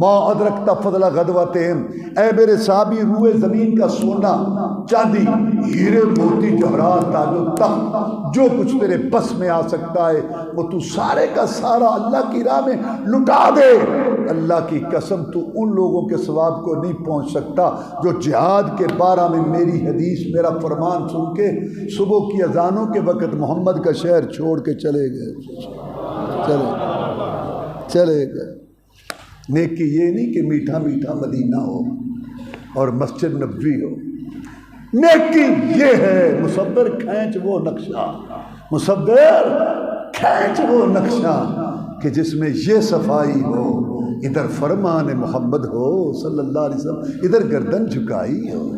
ما ادرکت فضل غدوتہم، اے میرے صحابی، روئے زمین کا سونا چاندی ہیرے موتی جواہرات تاج و تخت، جو کچھ تیرے بس میں آ سکتا ہے وہ تو سارے کا سارا اللہ کی راہ میں لٹا دے۔ اللہ کی قسم تو ان لوگوں کے ثواب کو نہیں پہنچ سکتا جو جہاد کے بارہ میں میری حدیث میرا فرمان سن کے صبح کی اذانوں کے وقت محمد کا شہر چھوڑ کے چلے گئے، چلے گئے۔ نیکی یہ نہیں کہ میٹھا میٹھا مدینہ ہو اور مسجد نبوی ہو، نیکی یہ ہے مصور کھینچ وہ نقشہ، مصور کھینچ وہ نقشہ کہ جس میں یہ صفائی ہو، ادھر فرمان محمد ہو صلی اللہ علیہ وسلم، ادھر گردن جھکائی ہو،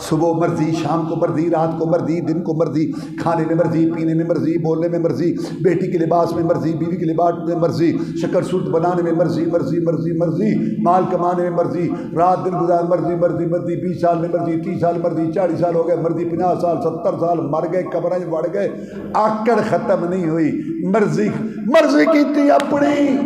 صبح مرضی، شام کو مرضی، رات کو مرضی، دن کو مرضی، کھانے میں مرضی، پینے میں مرضی، بولنے میں مرضی، بیٹی کے لباس میں مرضی، بیوی کے لباس میں مرضی، شکر صورت بنانے میں مرضی مرضی مرضی مرضی، مال کمانے میں مرضی، رات دن گزار مرضی مرضی مرضی، 20 سال میں مرضی، 30 سال مرضی، 40 سال ہو گئے مرضی، 50 سال 70 سال مر گئے، قبریں بڑھ گئے، آکڑ ختم نہیں ہوئی، مرضی مرضی کی تھی اپنی،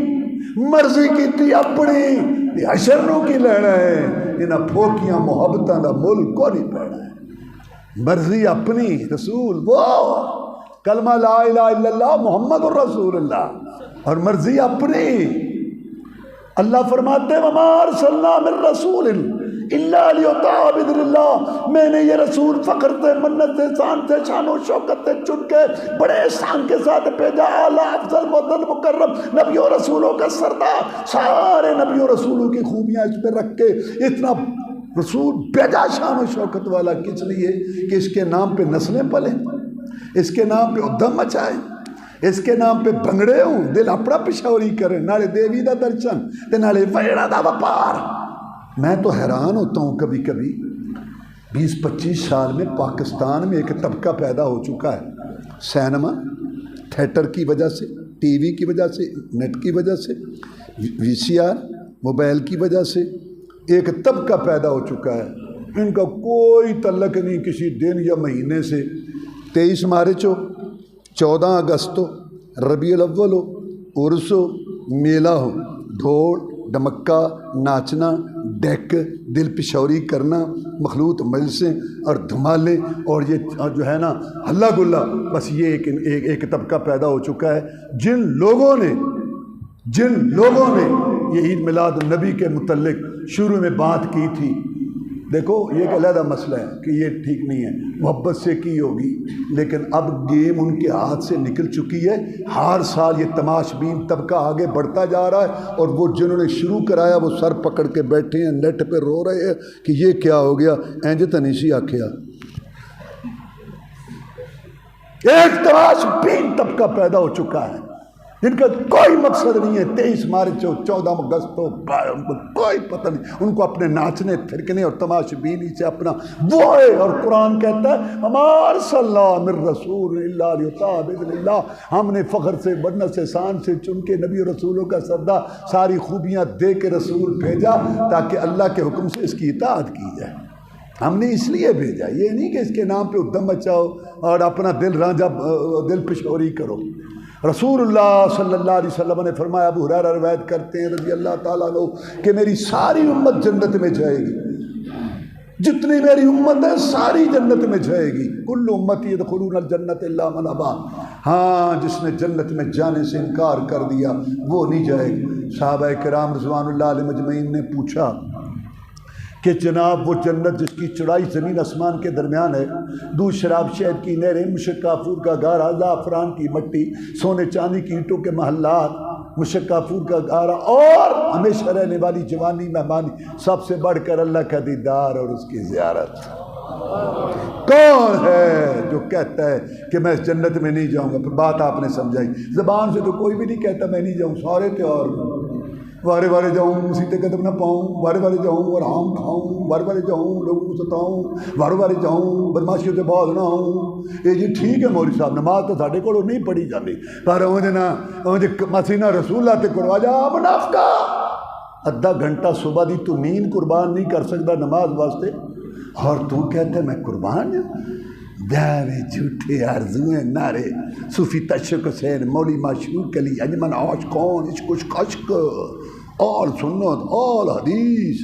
مرضی کی تھی اپنی، حشروں کی لڑا ہے، انہاں پھوکیاں محبتاں دا ملک کو نہیں پینا ہے، مرضی اپنی، رسول وہ کلمہ لا الہ الا اللہ محمد الرسول اللہ، اور مرضی اپنی۔ اللہ فرماتے ہیں وما ارسلنا من رسول الا لیطاع باذن اللہ، میں نے یہ رسول فخر سے، منت سے، شان سے، شان و شوکت سے چن کے بڑے احسان کے ساتھ بھیجا، اعلیٰ افضل معزز مکرم نبی و رسولوں کا سردار، سارے نبی و رسولوں کی خوبیاں اس پہ رکھ کے اتنا رسول بھیجا شان و شوکت والا، کس لیے کہ اس کے نام پہ نسلیں پلیں، اس کے نام پہ ادھم مچائیں، اس کے نام پہ بھنگڑے ہوں، دل اپنا پشوری کریں، نالے دیوی دا درشن تے نالے ویڑا دا وپار۔ میں تو حیران ہوتا ہوں کبھی کبھی 20-25 سال میں پاکستان میں ایک طبقہ پیدا ہو چکا ہے، سینما تھیٹر کی وجہ سے، ٹی وی کی وجہ سے، نیٹ کی وجہ سے، وی سی آر موبائل کی وجہ سے ایک طبقہ پیدا ہو چکا ہے، ان کا کوئی تعلق نہیں کسی دن یا مہینے سے۔ 23 مارچ ہو، 14 اگست ہو، ربیع الاول ہو، عرس ہو، میلہ ہو، ڈھول ڈمکا، ناچنا، ڈیک، دل پشوری کرنا، مخلوط مجلسیں اور دھمالے اور یہ جو ہے نا ہلا گلا، بس یہ ایک طبقہ پیدا ہو چکا ہے۔ جن لوگوں نے یہ عید میلاد النبی کے متعلق شروع میں بات کی تھی، دیکھو یہ ایک علیحدہ مسئلہ ہے کہ یہ ٹھیک نہیں ہے، محبت سے کی ہوگی، لیکن اب گیم ان کے ہاتھ سے نکل چکی ہے۔ ہر سال یہ تماش بین طبقہ آگے بڑھتا جا رہا ہے، اور وہ جنہوں نے شروع کرایا وہ سر پکڑ کے بیٹھے ہیں، نیٹ پہ رو رہے ہیں کہ یہ کیا ہو گیا، اینج تنیسی آکھیا۔ ایک تماش بین طبقہ پیدا ہو چکا ہے جن کا کوئی مقصد نہیں ہے، 23 مارچ ہو، 14 اگست ہو، ان کو کوئی پتہ نہیں، ان کو اپنے ناچنے تھرکنے اور تماش بینی سے اپنا وہ ہے۔ اور قرآن کہتا ہے وما ارسلنا من رسول الا لیطاع باذن اللہ، ہم نے فخر سے، منت سے، شان سے چن کے نبی و رسولوں کا سردار ساری خوبیاں دے کے رسول بھیجا تاکہ اللہ کے حکم سے اس کی اطاعت کی جائے۔ ہم نے اس لیے بھیجا، یہ نہیں کہ اس کے نام پہ ادھم مچاؤ اور اپنا دل رانجھا، دل پشوری کرو۔ رسول اللہ صلی اللہ علیہ وسلم نے فرمایا، ابو ہریرہ روایت کرتے ہیں رضی اللہ تعالیٰ عنہ کہ میری ساری امت جنت میں جائے گی، جتنی میری امت ہے ساری جنت میں جائے گی، کل امتی یدخلون الجنت الا من ابا، ہاں جس نے جنت میں جانے سے انکار کر دیا وہ نہیں جائے گی۔ صحابہ کرام رضوان اللہ علیہ مجمعین نے پوچھا کہ جناب وہ جنت جس کی چڑائی زمین آسمان کے درمیان ہے، دودھ شراب شہد کی نہریں، مشک کافور کا گارا، زعفران کی مٹی، سونے چاندی کی اینٹوں کے محلات، مشک کافور کا گارا اور ہمیشہ رہنے والی جوانی مہمانی، سب سے بڑھ کر اللہ کا دیدار اور اس کی زیارت۔ کون ہے جو کہتا ہے کہ میں اس جنت میں نہیں جاؤں گا؟ پھر بات آپ نے سمجھائی، زبان سے تو کوئی بھی نہیں کہتا میں نہیں جاؤں، سارے تیار وارے وارے جاؤں، مسیطے قدم نہ پاؤں، وارے وارے جاؤں اور آم کھاؤں، وارے وارے جاؤں لوگوں کو ستاؤں، وارے وارے جاؤں بدماشیوں سے باز نہ ہوں۔ یہ جی ٹھیک ہے مولوی صاحب، نماز تو ساڈے کولوں نہیں پڑھی جاتی، پر مسینہ رسول اللہ تے کروا جا منافقہ۔ ادھا گھنٹہ صبح دی تو نیند قربان نہیں کر سکتا نماز واسطے، اور تو کہتا ہے میں قربان ہوں؟ دعوے جھوٹے آرزویں نعرے، صوفی تشک حسین، مولی معشوق علی، انجمن عاشقان، عشق عشق، آل سنت، آل حدیث،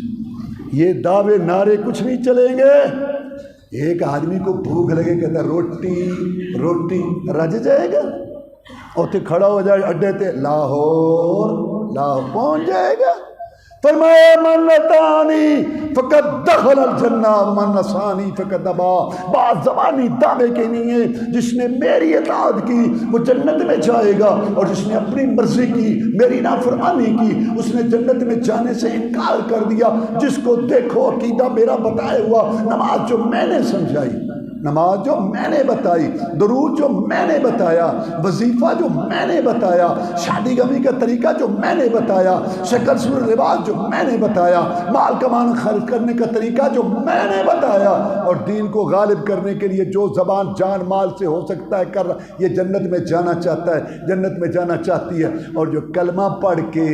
یہ دعوے نعرے کچھ نہیں چلیں گے۔ ایک آدمی کو بھوک لگے کہتا ہے روٹی روٹی، رج جائے گا، اور تے کھڑا ہو جائے اڈے تے لاہور پہنچ جائے گا۔ فرمایا من اتانی فقد دخل الجنہ ومن عصانی فقد ابا، بات زبانی دعوے کے نہیں ہے، جس نے میری اطاعت کی وہ جنت میں جائے گا، اور جس نے اپنی مرضی کی، میری نافرمانی کی، اس نے جنت میں جانے سے انکار کر دیا۔ جس کو دیکھو عقیدہ میرا بتایا ہوا، نماز جو میں نے سمجھائی، نماز جو میں نے بتائی، درود جو میں نے بتایا، وظیفہ جو میں نے بتایا، شادی غمی کا طریقہ جو میں نے بتایا، شکل صورت رواج جو میں نے بتایا، مال کمانا خرچ کرنے کا طریقہ جو میں نے بتایا، اور دین کو غالب کرنے کے لیے جو زبان جان مال سے ہو سکتا ہے کر رہا، یہ جنت میں جانا چاہتا ہے، جنت میں جانا چاہتی ہے۔ اور جو کلمہ پڑھ کے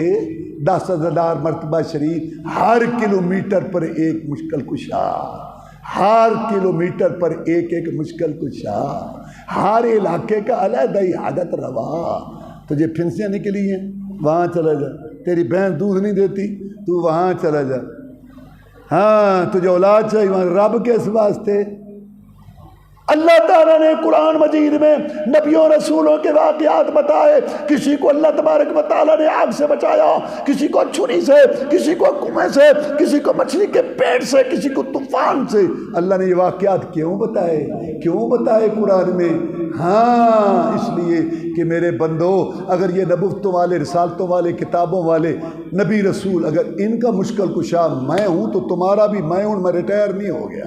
10,000 مرتبہ شریف، ہر کلومیٹر پر ایک مشکل کشا، ہر کلومیٹر پر ایک مشکل کشا، ہر علاقے کا علیحدہ عادت روا۔ تجھے پھنسیاں نکلی ہیں وہاں چلا جا، تیری بہن دودھ نہیں دیتی تو وہاں چلا جا، ہاں تجھے اولاد چاہیے وہاں رب کے اس واسطے، اللہ تعالیٰ نے قرآن مجید میں نبیوں رسولوں کے واقعات بتائے، کسی کو اللہ تبارک و تعالیٰ نے آگ سے بچایا، کسی کو چھری سے، کسی کو کنویں سے، کسی کو مچھلی کے پیٹ سے، کسی کو طوفان سے۔ اللہ نے یہ واقعات کیوں بتائے قرآن میں؟ ہاں، اس لیے کہ میرے بندو، اگر یہ نبوتوں والے، رسالتوں والے، کتابوں والے نبی رسول، اگر ان کا مشکل کشا میں ہوں تو تمہارا بھی میں ہوں، میں ریٹائر نہیں ہو گیا۔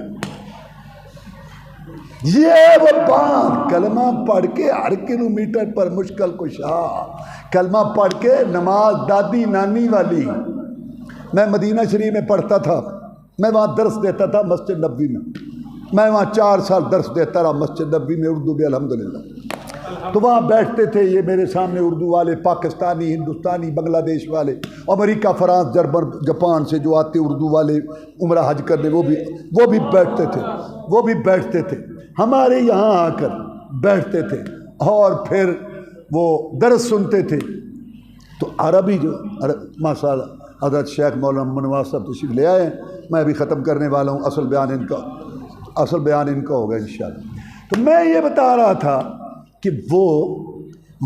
یہ وہ بات، کلمہ پڑھ کے ہر کلومیٹر پر مشکل کشا، کلمہ پڑھ کے نماز دادی نانی والی۔ میں مدینہ شریف میں پڑھتا تھا، میں وہاں درس دیتا تھا مسجد نبوی میں وہاں 4 سال درس دیتا رہا مسجد نبوی میں اردو بھی الحمدللہ۔ تو وہاں بیٹھتے تھے یہ میرے سامنے اردو والے، پاکستانی، ہندوستانی، بنگلہ دیش والے، امریکہ، فرانس، جرمن، جاپان سے جو آتے اردو والے عمرہ حج کرنے، وہ بھی بیٹھتے تھے ہمارے یہاں آ کر بیٹھتے تھے، اور پھر وہ درس سنتے تھے۔ تو عربی جو ماشاء اللہ حضرت شیخ مولانا منواز صاحب تشریف لے آئے ہیں، میں ابھی ختم کرنے والا ہوں، اصل بیان ان کا ہوگا انشاءاللہ۔ تو میں یہ بتا رہا تھا کہ وہ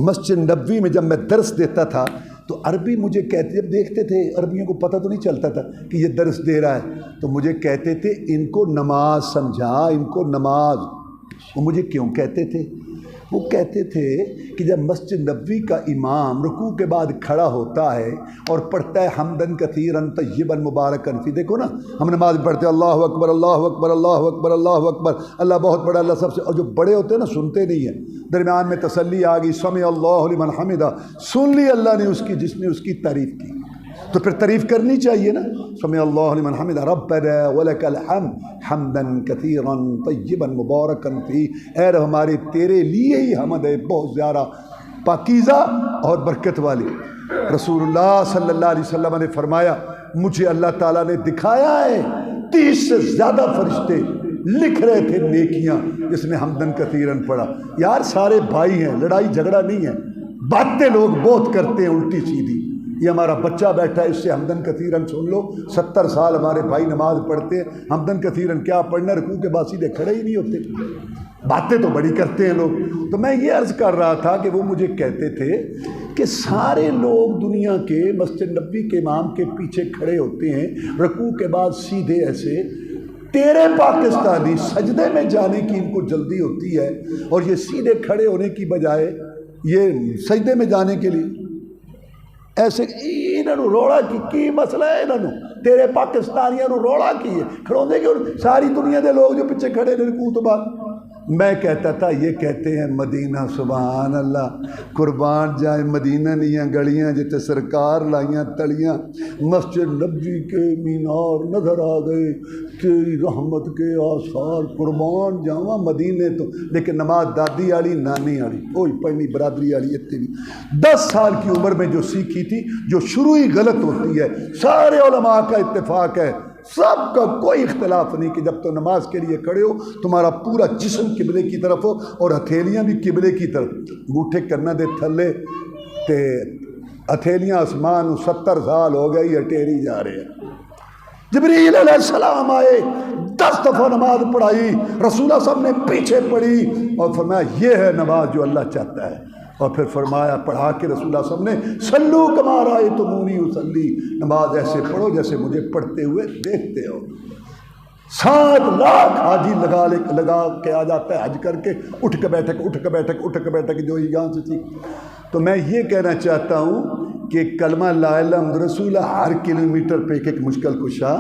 مسجد نبوی میں جب میں درس دیتا تھا تو عربی مجھے کہتے، جب دیکھتے تھے عربیوں کو پتہ تو نہیں چلتا تھا کہ یہ درس دے رہا ہے، تو مجھے کہتے تھے ان کو نماز سمجھا، ان کو نماز۔ وہ مجھے کیوں کہتے تھے؟ وہ کہتے تھے کہ جب مسجد نبوی کا امام رکوع کے بعد کھڑا ہوتا ہے اور پڑھتا ہے حمدن کثیرن طیبن مبارکن فی، دیکھو نا ہم نماز پڑھتے ہیں اللہ اکبر اللہ اکبر اللہ اکبر اللہ اکبر، اللہ بہت بڑا، اللہ سب سے، اور جو بڑے ہوتے ہیں نا سنتے نہیں ہیں، درمیان میں تسلی آ گئی، سمع اللہ لمن حمدہ، سن لی اللہ نے اس کی، جس نے اس کی تعریف کی، تو پھر تعریف کرنی چاہیے نا، سمع اللہ لمن حمدہ ربنا ولک الحمد حمدا کثیرا طیبا مبارکا فی، اے رب ہمارے تیرے لیے ہی حمد ہے، بہت زیادہ پاکیزہ اور برکت والی۔ رسول اللہ صلی اللہ علیہ وسلم نے فرمایا، مجھے اللہ تعالیٰ نے دکھایا ہے 30 سے زیادہ فرشتے لکھ رہے تھے نیکیاں جس نے حمدن کثیرن پڑھا۔ یار سارے بھائی ہیں، لڑائی جھگڑا نہیں ہے، باتیں لوگ بہت کرتے ہیں الٹی سیدھی۔ یہ ہمارا بچہ بیٹھا ہے، اس سے حمدن کثیرن سن لو، 70 سال ہمارے بھائی نماز پڑھتے ہیں، حمدن کثیرن کیا پڑھنا، رکوع کے بعد سیدھے کھڑے ہی نہیں ہوتے، باتیں تو بڑی کرتے ہیں لوگ۔ تو میں یہ عرض کر رہا تھا کہ وہ مجھے کہتے تھے کہ سارے لوگ دنیا کے مسجد نبوی کے امام کے پیچھے کھڑے ہوتے ہیں رکوع کے بعد سیدھے ایسے، تیرے پاکستانی سجدے میں جانے کی ان کو جلدی ہوتی ہے، اور یہ سیدھے کھڑے ہونے کی بجائے یہ سجدے میں جانے کے لیے ایسے، انہوں روڑا کی مسئلہ ہے، انہوں تیرے پاکستانیوں روڑا کی ہے کھڑوندے کے، اور ساری دنیا دے لوگ جو پیچھے کھڑے نے رکوع تو بعد۔ میں کہتا تھا یہ کہتے ہیں مدینہ، سبحان اللہ، قربان جائیں مدینہ نہیں گلیاں جتے سرکار لائیاں تلیاں، مسجد نبوی کے مینار نظر آ گئے، تیری رحمت کے آثار، قربان جاواں مدینے تو، لیکن نماز دادی آلی نانی آلی کوئی پڑھنی، برادری آلی اتنی بھی۔ 10 سال کی عمر میں جو سیکھی تھی، جو شروع ہی غلط ہوتی ہے، سارے علماء کا اتفاق ہے، سب کا کوئی اختلاف نہیں کہ جب تو نماز کے لیے کھڑے ہو تمہارا پورا جسم قبلے کی طرف ہو اور ہتھیلیاں بھی قبلے کی طرف، انگوٹھے کرنا دے تھلے تے ہتھیلیاں آسمان، 70 سال ہو گئی اٹیری جا رہے ہیں۔ جبریل علیہ السلام آئے، 10 دفعہ نماز پڑھائی، رسول اللہ صاحب نے پیچھے پڑھی اور فرمایا یہ ہے نماز جو اللہ چاہتا ہے، اور پھر فرمایا پڑھا کے رسول اللہ صلی اللہ علیہ وسلم نے صلو کما رأیتمونی اصلی، نماز ایسے پڑھو جیسے مجھے پڑھتے ہوئے دیکھتے ہو۔ 7 لاکھ حاجی لگا کے آ جاتا ہے حج کر کے، اٹھ کے بیٹھک جو یہاں سے سیکھ۔ تو میں یہ کہنا چاہتا ہوں کہ کلمہ لا الہ الا رسول ہر کلومیٹر پہ ایک مشکل کشا،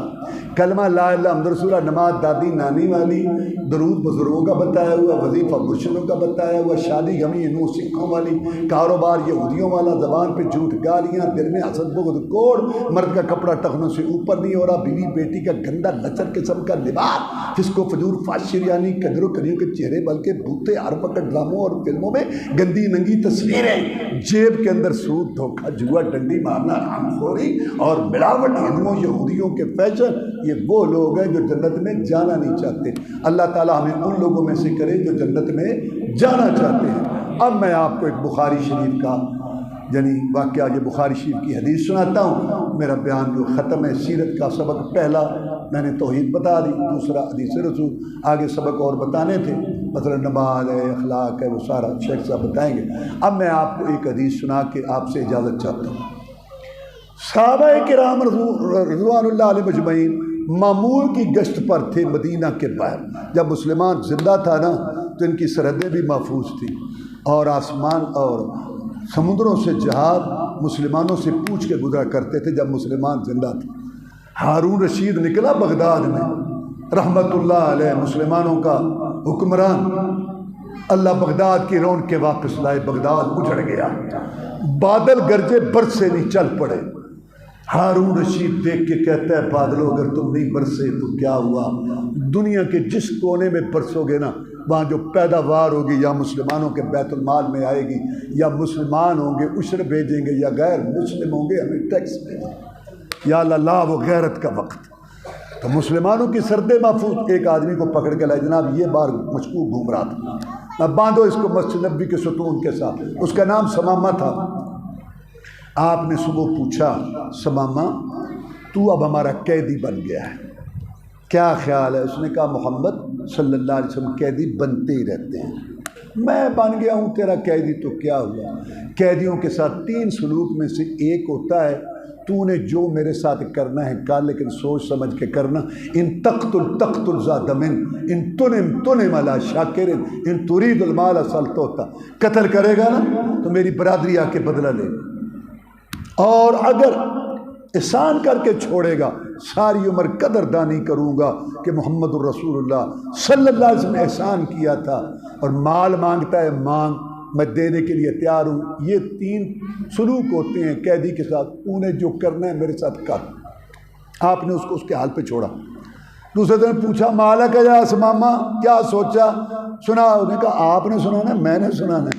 کلمہ لا الہ الا رسول، نماز دادی نانی والی، درود بزرگوں کا بتایا ہوا، وظیفہ مرشدوں کا بتایا ہوا، شادی غمی نو سکھوں والی، کاروبار یہودیوں والا، زبان پہ جھوٹ گالیاں، دل میں حسد بغض کوڑ، مرد کا کپڑا ٹخنوں سے اوپر نہیں ہو رہا، بیوی بیٹی کا گندا لچر قسم کا لباس، فسق و فجور، فحش یعنی قدر و کریوں کے چہرے، بلکہ بھوتے ہر وقت ڈراموں اور فلموں میں گندی ننگی تصویریں، جیب کے اندر سود، دھوکہ، جوا، ڈنڈی مارنا، حرام خوری اور ملاوٹ، ہندوؤں یہودیوں کے فیشن، یہ وہ لوگ ہیں جو جنت میں جانا نہیں چاہتے۔ اللہ تعالی ہمیں ان لوگوں میں سے کرے جو جنت میں جانا چاہتے ہیں۔ اب میں آپ کو ایک بخاری شریف کا یعنی واقعہ، یہ بخاری شریف کی حدیث سناتا ہوں۔ میرا بیان جو ختم ہے، سیرت کا سبق پہلا میں نے توحید بتا دی، دوسرا حدیث رسول، آگے سبق اور بتانے تھے۔ مثلا نماز ہے، اخلاق ہے، وہ سارا شیخ صاحب بتائیں گے۔ اب میں آپ کو ایک حدیث سنا کے آپ سے اجازت چاہتا ہوں۔ صحابہ کرام رضوان اللہ علیہ مجمعین معمول کی گشت پر تھے مدینہ کے باہر۔ جب مسلمان زندہ تھا نا تو ان کی سرحدیں بھی محفوظ تھیں، اور آسمان اور سمندروں سے جہاد مسلمانوں سے پوچھ کے گزرا کرتے تھے جب مسلمان زندہ تھے۔ ہارون رشید نکلا بغداد میں رحمت اللہ علیہ، مسلمانوں کا حکمران، اللہ بغداد کی رون کے واپس لائے، بغداد اجڑ گیا، بادل گرجے برسے نہیں، چل پڑے۔ ہارون رشید دیکھ کے کہتا ہے بادلوں اگر تم نہیں برسے تو کیا ہوا؟ دنیا کے جس کونے میں برسو گے نا وہاں جو پیداوار ہوگی یا مسلمانوں کے بیت المال میں آئے گی، یا مسلمان ہوں گے عشر بھیجیں گے، یا غیر مسلم ہوں گے ہمیں ٹیکس بھیجیں گے۔ یا اللہ وہ غیرت کا وقت، تو مسلمانوں کی سردیں محفوظ۔ ایک آدمی کو پکڑ کے لائے، جناب یہ بار مشکوک گھوم رہا تھا، اب باندھو اس کو مسجد نبوی کے ستون کے ساتھ۔ اس کا نام سمامہ تھا۔ آپ نے صبح پوچھا سمامہ تو اب ہمارا قیدی بن گیا ہے، کیا خیال ہے؟ اس نے کہا محمد صلی اللہ علیہ وسلم قیدی بنتے ہی رہتے ہیں، میں بن گیا ہوں تیرا قیدی تو کیا ہوا؟ قیدیوں کے ساتھ 3 سلوک میں سے ایک ہوتا ہے تو نے جو میرے ساتھ کرنا ہے کر، لیکن سوچ سمجھ کے کرنا۔ ان تقتل ذا دمن ان تنم علی شاکر ان ترید المال سلطوتا، قتل کرے گا نا تو میری برادری آ کے بدلہ لے گی، اور اگر احسان کر کے چھوڑے گا ساری عمر قدردانی کروں گا کہ محمد الرسول اللہ صلی اللہ علیہ وسلم نے احسان کیا تھا، اور مال مانگتا ہے مانگ، میں دینے کے لیے تیار ہوں۔ یہ 3 سلوک ہوتے ہیں قیدی کے ساتھ، تو نے جو کرنا ہے میرے ساتھ کر۔ آپ نے اس کو اس کے حال پہ چھوڑا۔ دوسرے دن پوچھا مالک یا سمامہ کیا سوچا؟ سنا؟ انہوں نے کہا آپ نے سنا نا، میں نے سنا نا،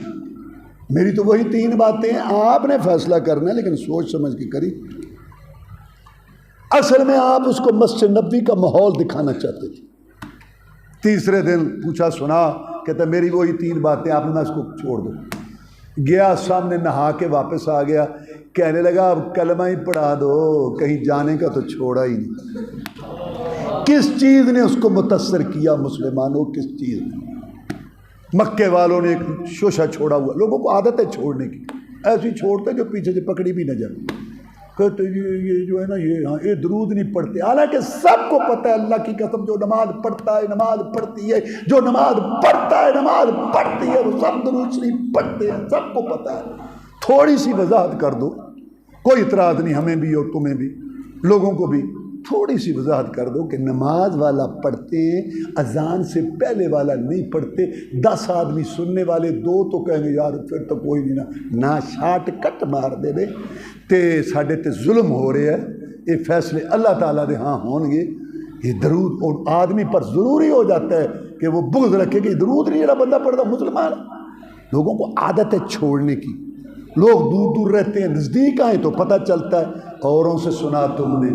میری تو وہی 3 باتیں ہیں، آپ نے فیصلہ کرنا ہے لیکن سوچ سمجھ کے کری۔ اصل میں آپ اس کو مسجد نبوی کا ماحول دکھانا چاہتے تھے۔ تیسرے دن پوچھا سنا؟ کہتا میری وہی 3 باتیں، آپ نے، میں اس کو چھوڑ دوں۔ گیا سامنے نہا کے واپس آ گیا، کہنے لگا اب کلمہ ہی پڑھا دو، کہیں جانے کا تو چھوڑا ہی نہیں۔ کس چیز نے اس کو متاثر کیا مسلمانوں؟ کس چیز نے؟ مکے والوں نے ایک شوشہ چھوڑا ہوا، لوگوں کو عادت ہے چھوڑنے کی، ایسی چھوڑتے جو پیچھے سے پکڑی بھی نہ جائے۔ کہتے یہ جو ہے نا یہ درود نہیں پڑھتے، حالانکہ سب کو پتہ ہے اللہ کی قسم جو نماز پڑھتا ہے نماز پڑھتی ہے، جو نماز پڑھتا ہے نماز پڑھتی ہے، وہ سب درود شریف پڑھتے ہیں، سب کو پتہ ہے۔ تھوڑی سی وضاحت کر دو، کوئی اعتراض نہیں، ہمیں بھی اور تمہیں بھی، لوگوں کو بھی تھوڑی سی وضاحت کر دو کہ نماز والا پڑھتے ہیں، اذان سے پہلے والا نہیں پڑھتے۔ 10 آدمی سننے والے 2 تو کہیں گے یار پھر تو کوئی نہیں نہ شارٹ کٹ مار دے دے تے ساڈے تے ظلم ہو رہے ہے، یہ فیصلے اللہ تعالیٰ دے ہاں ہون گے۔ یہ درود اور آدمی پر ضروری ہو جاتا ہے کہ وہ بغض رکھے کہ درود نہیں جڑا بندہ پڑھتا مسلمان۔ لوگوں کو عادت ہے چھوڑنے کی، لوگ دور دور رہتے ہیں، نزدیک آئیں تو پتہ چلتا ہے اوروں سے سنا تم نے،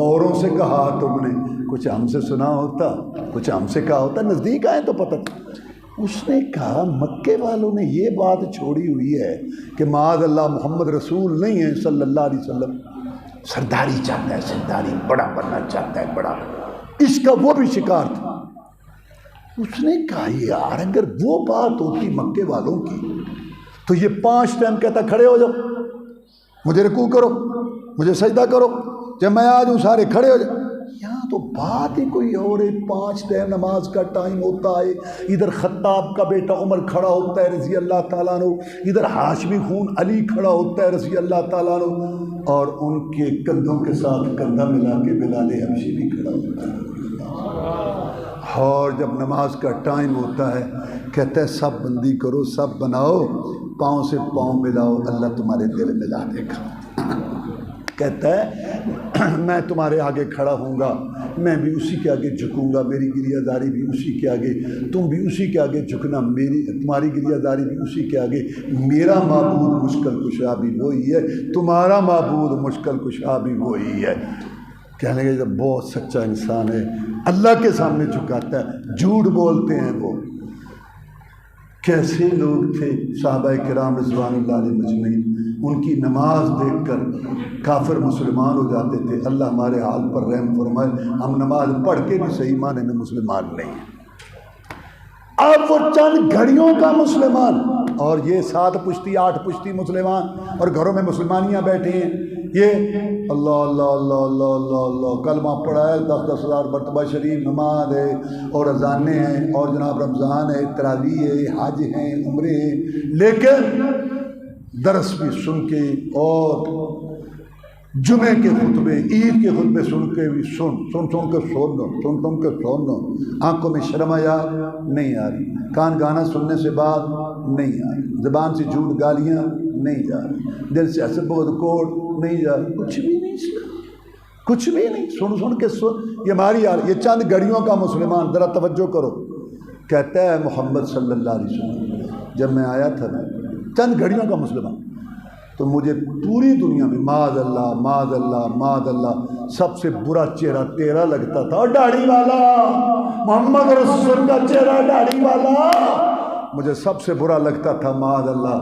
اوروں سے کہا تم نے، کچھ ہم سے سنا ہوتا، کچھ ہم سے کہا ہوتا، نزدیک آئیں تو پتہ۔ اس نے کہا مکے والوں نے یہ بات چھوڑی ہوئی ہے کہ معاذ اللہ محمد رسول نہیں ہے صلی اللہ علیہ وسلم، سرداری چاہتا ہے، سرداری بڑا بننا چاہتا ہے، بڑا، اس کا وہ بھی شکار تھا۔ اس نے کہا یار اگر وہ بات ہوتی مکے والوں کی تو یہ 5 ٹائم کہتا کھڑے ہو جاؤ، مجھے رکوع کرو، مجھے سجدہ کرو، جب میں آ جاؤں سارے کھڑے ہو جاؤ۔ یہاں تو بات ہی کوئی اور ہے، 5 ٹائم نماز کا ٹائم ہوتا ہے، ادھر خطاب کا بیٹا عمر کھڑا ہوتا ہے رضی اللہ تعالیٰ عنہ، ادھر ہاشمی خون علی کھڑا ہوتا ہے رضی اللہ تعالیٰ عنہ، اور ان کے کندھوں کے ساتھ کندھا ملا کے بلال حبشی بھی کھڑا ہوتا ہے۔ اور جب نماز کا ٹائم ہوتا ہے کہتا ہے سب بندی کرو، سب بناؤ، پاؤں سے پاؤں ملاؤ، اللہ تمہارے دل ملا دے گا۔ کہتا ہے میں تمہارے آگے کھڑا ہوں گا، میں بھی اسی کے آگے جھکوں گا، میری گریہ داری بھی اسی کے آگے، تم بھی اسی کے آگے جھکنا، تمہاری گریہ داری بھی اسی کے آگے۔ میرا معبود مشکل کشا بھی وہی ہے، تمہارا معبود مشکل کشا بھی وہی ہے۔ کہنے لگے جب بہت سچا انسان ہے، اللہ کے سامنے جھکاتا ہے، جھوٹ بولتے ہیں وہ۔ کیسے لوگ تھے صحابہ کرام رضوان اللہ علیہ مجمعین، ان کی نماز دیکھ کر کافر مسلمان ہو جاتے تھے۔ اللہ ہمارے حال پر رحم فرمائے، ہم نماز پڑھ کے بھی صحیح معنی میں مسلمان نہیں ہیں۔ اب وہ چند گھڑیوں کا مسلمان، اور یہ 7 پشتی 8 پشتی مسلمان، اور گھروں میں مسلمانیاں بیٹھی ہیں، یہ اللہ اللہ اللہ اللہ اللہ اللہ کلمہ پڑھا ہے، 10 ہزار مرتبہ شریف نماز ہے، اور اذانیں ہیں، اور جناب رمضان ہے، تراویح ہے، حج ہیں، عمرے ہیں، لیکن درس بھی سن کے اور جمعے کے خطبے، عید کے خطبے سن کے بھی سن کے سن آنکھوں میں شرم آیا نہیں آ رہی، کان گانا سننے سے بات نہیں آ رہی، زبان سے جھوٹ گالیاں نہیں جا رہی، دل سے حسد بغض کوڑ نہیں جا رہی، کچھ بھی نہیں کچھ بھی نہیں، سن کے یہ ہماری حال۔ یہ چند گھڑیوں کا مسلمان، ذرا توجہ کرو، کہتا ہے محمد صلی اللہ علیہ وسلم جب میں آیا تھا نا، چند گھڑیوں کا مسلمان، تو مجھے پوری دنیا میں معاذ اللہ معاذ اللہ معاذ اللہ سب سے برا چہرہ تیرا لگتا تھا، اور داڑھی والا محمد رسول کا چہرہ داڑھی والا مجھے سب سے برا لگتا تھا معاذ اللہ۔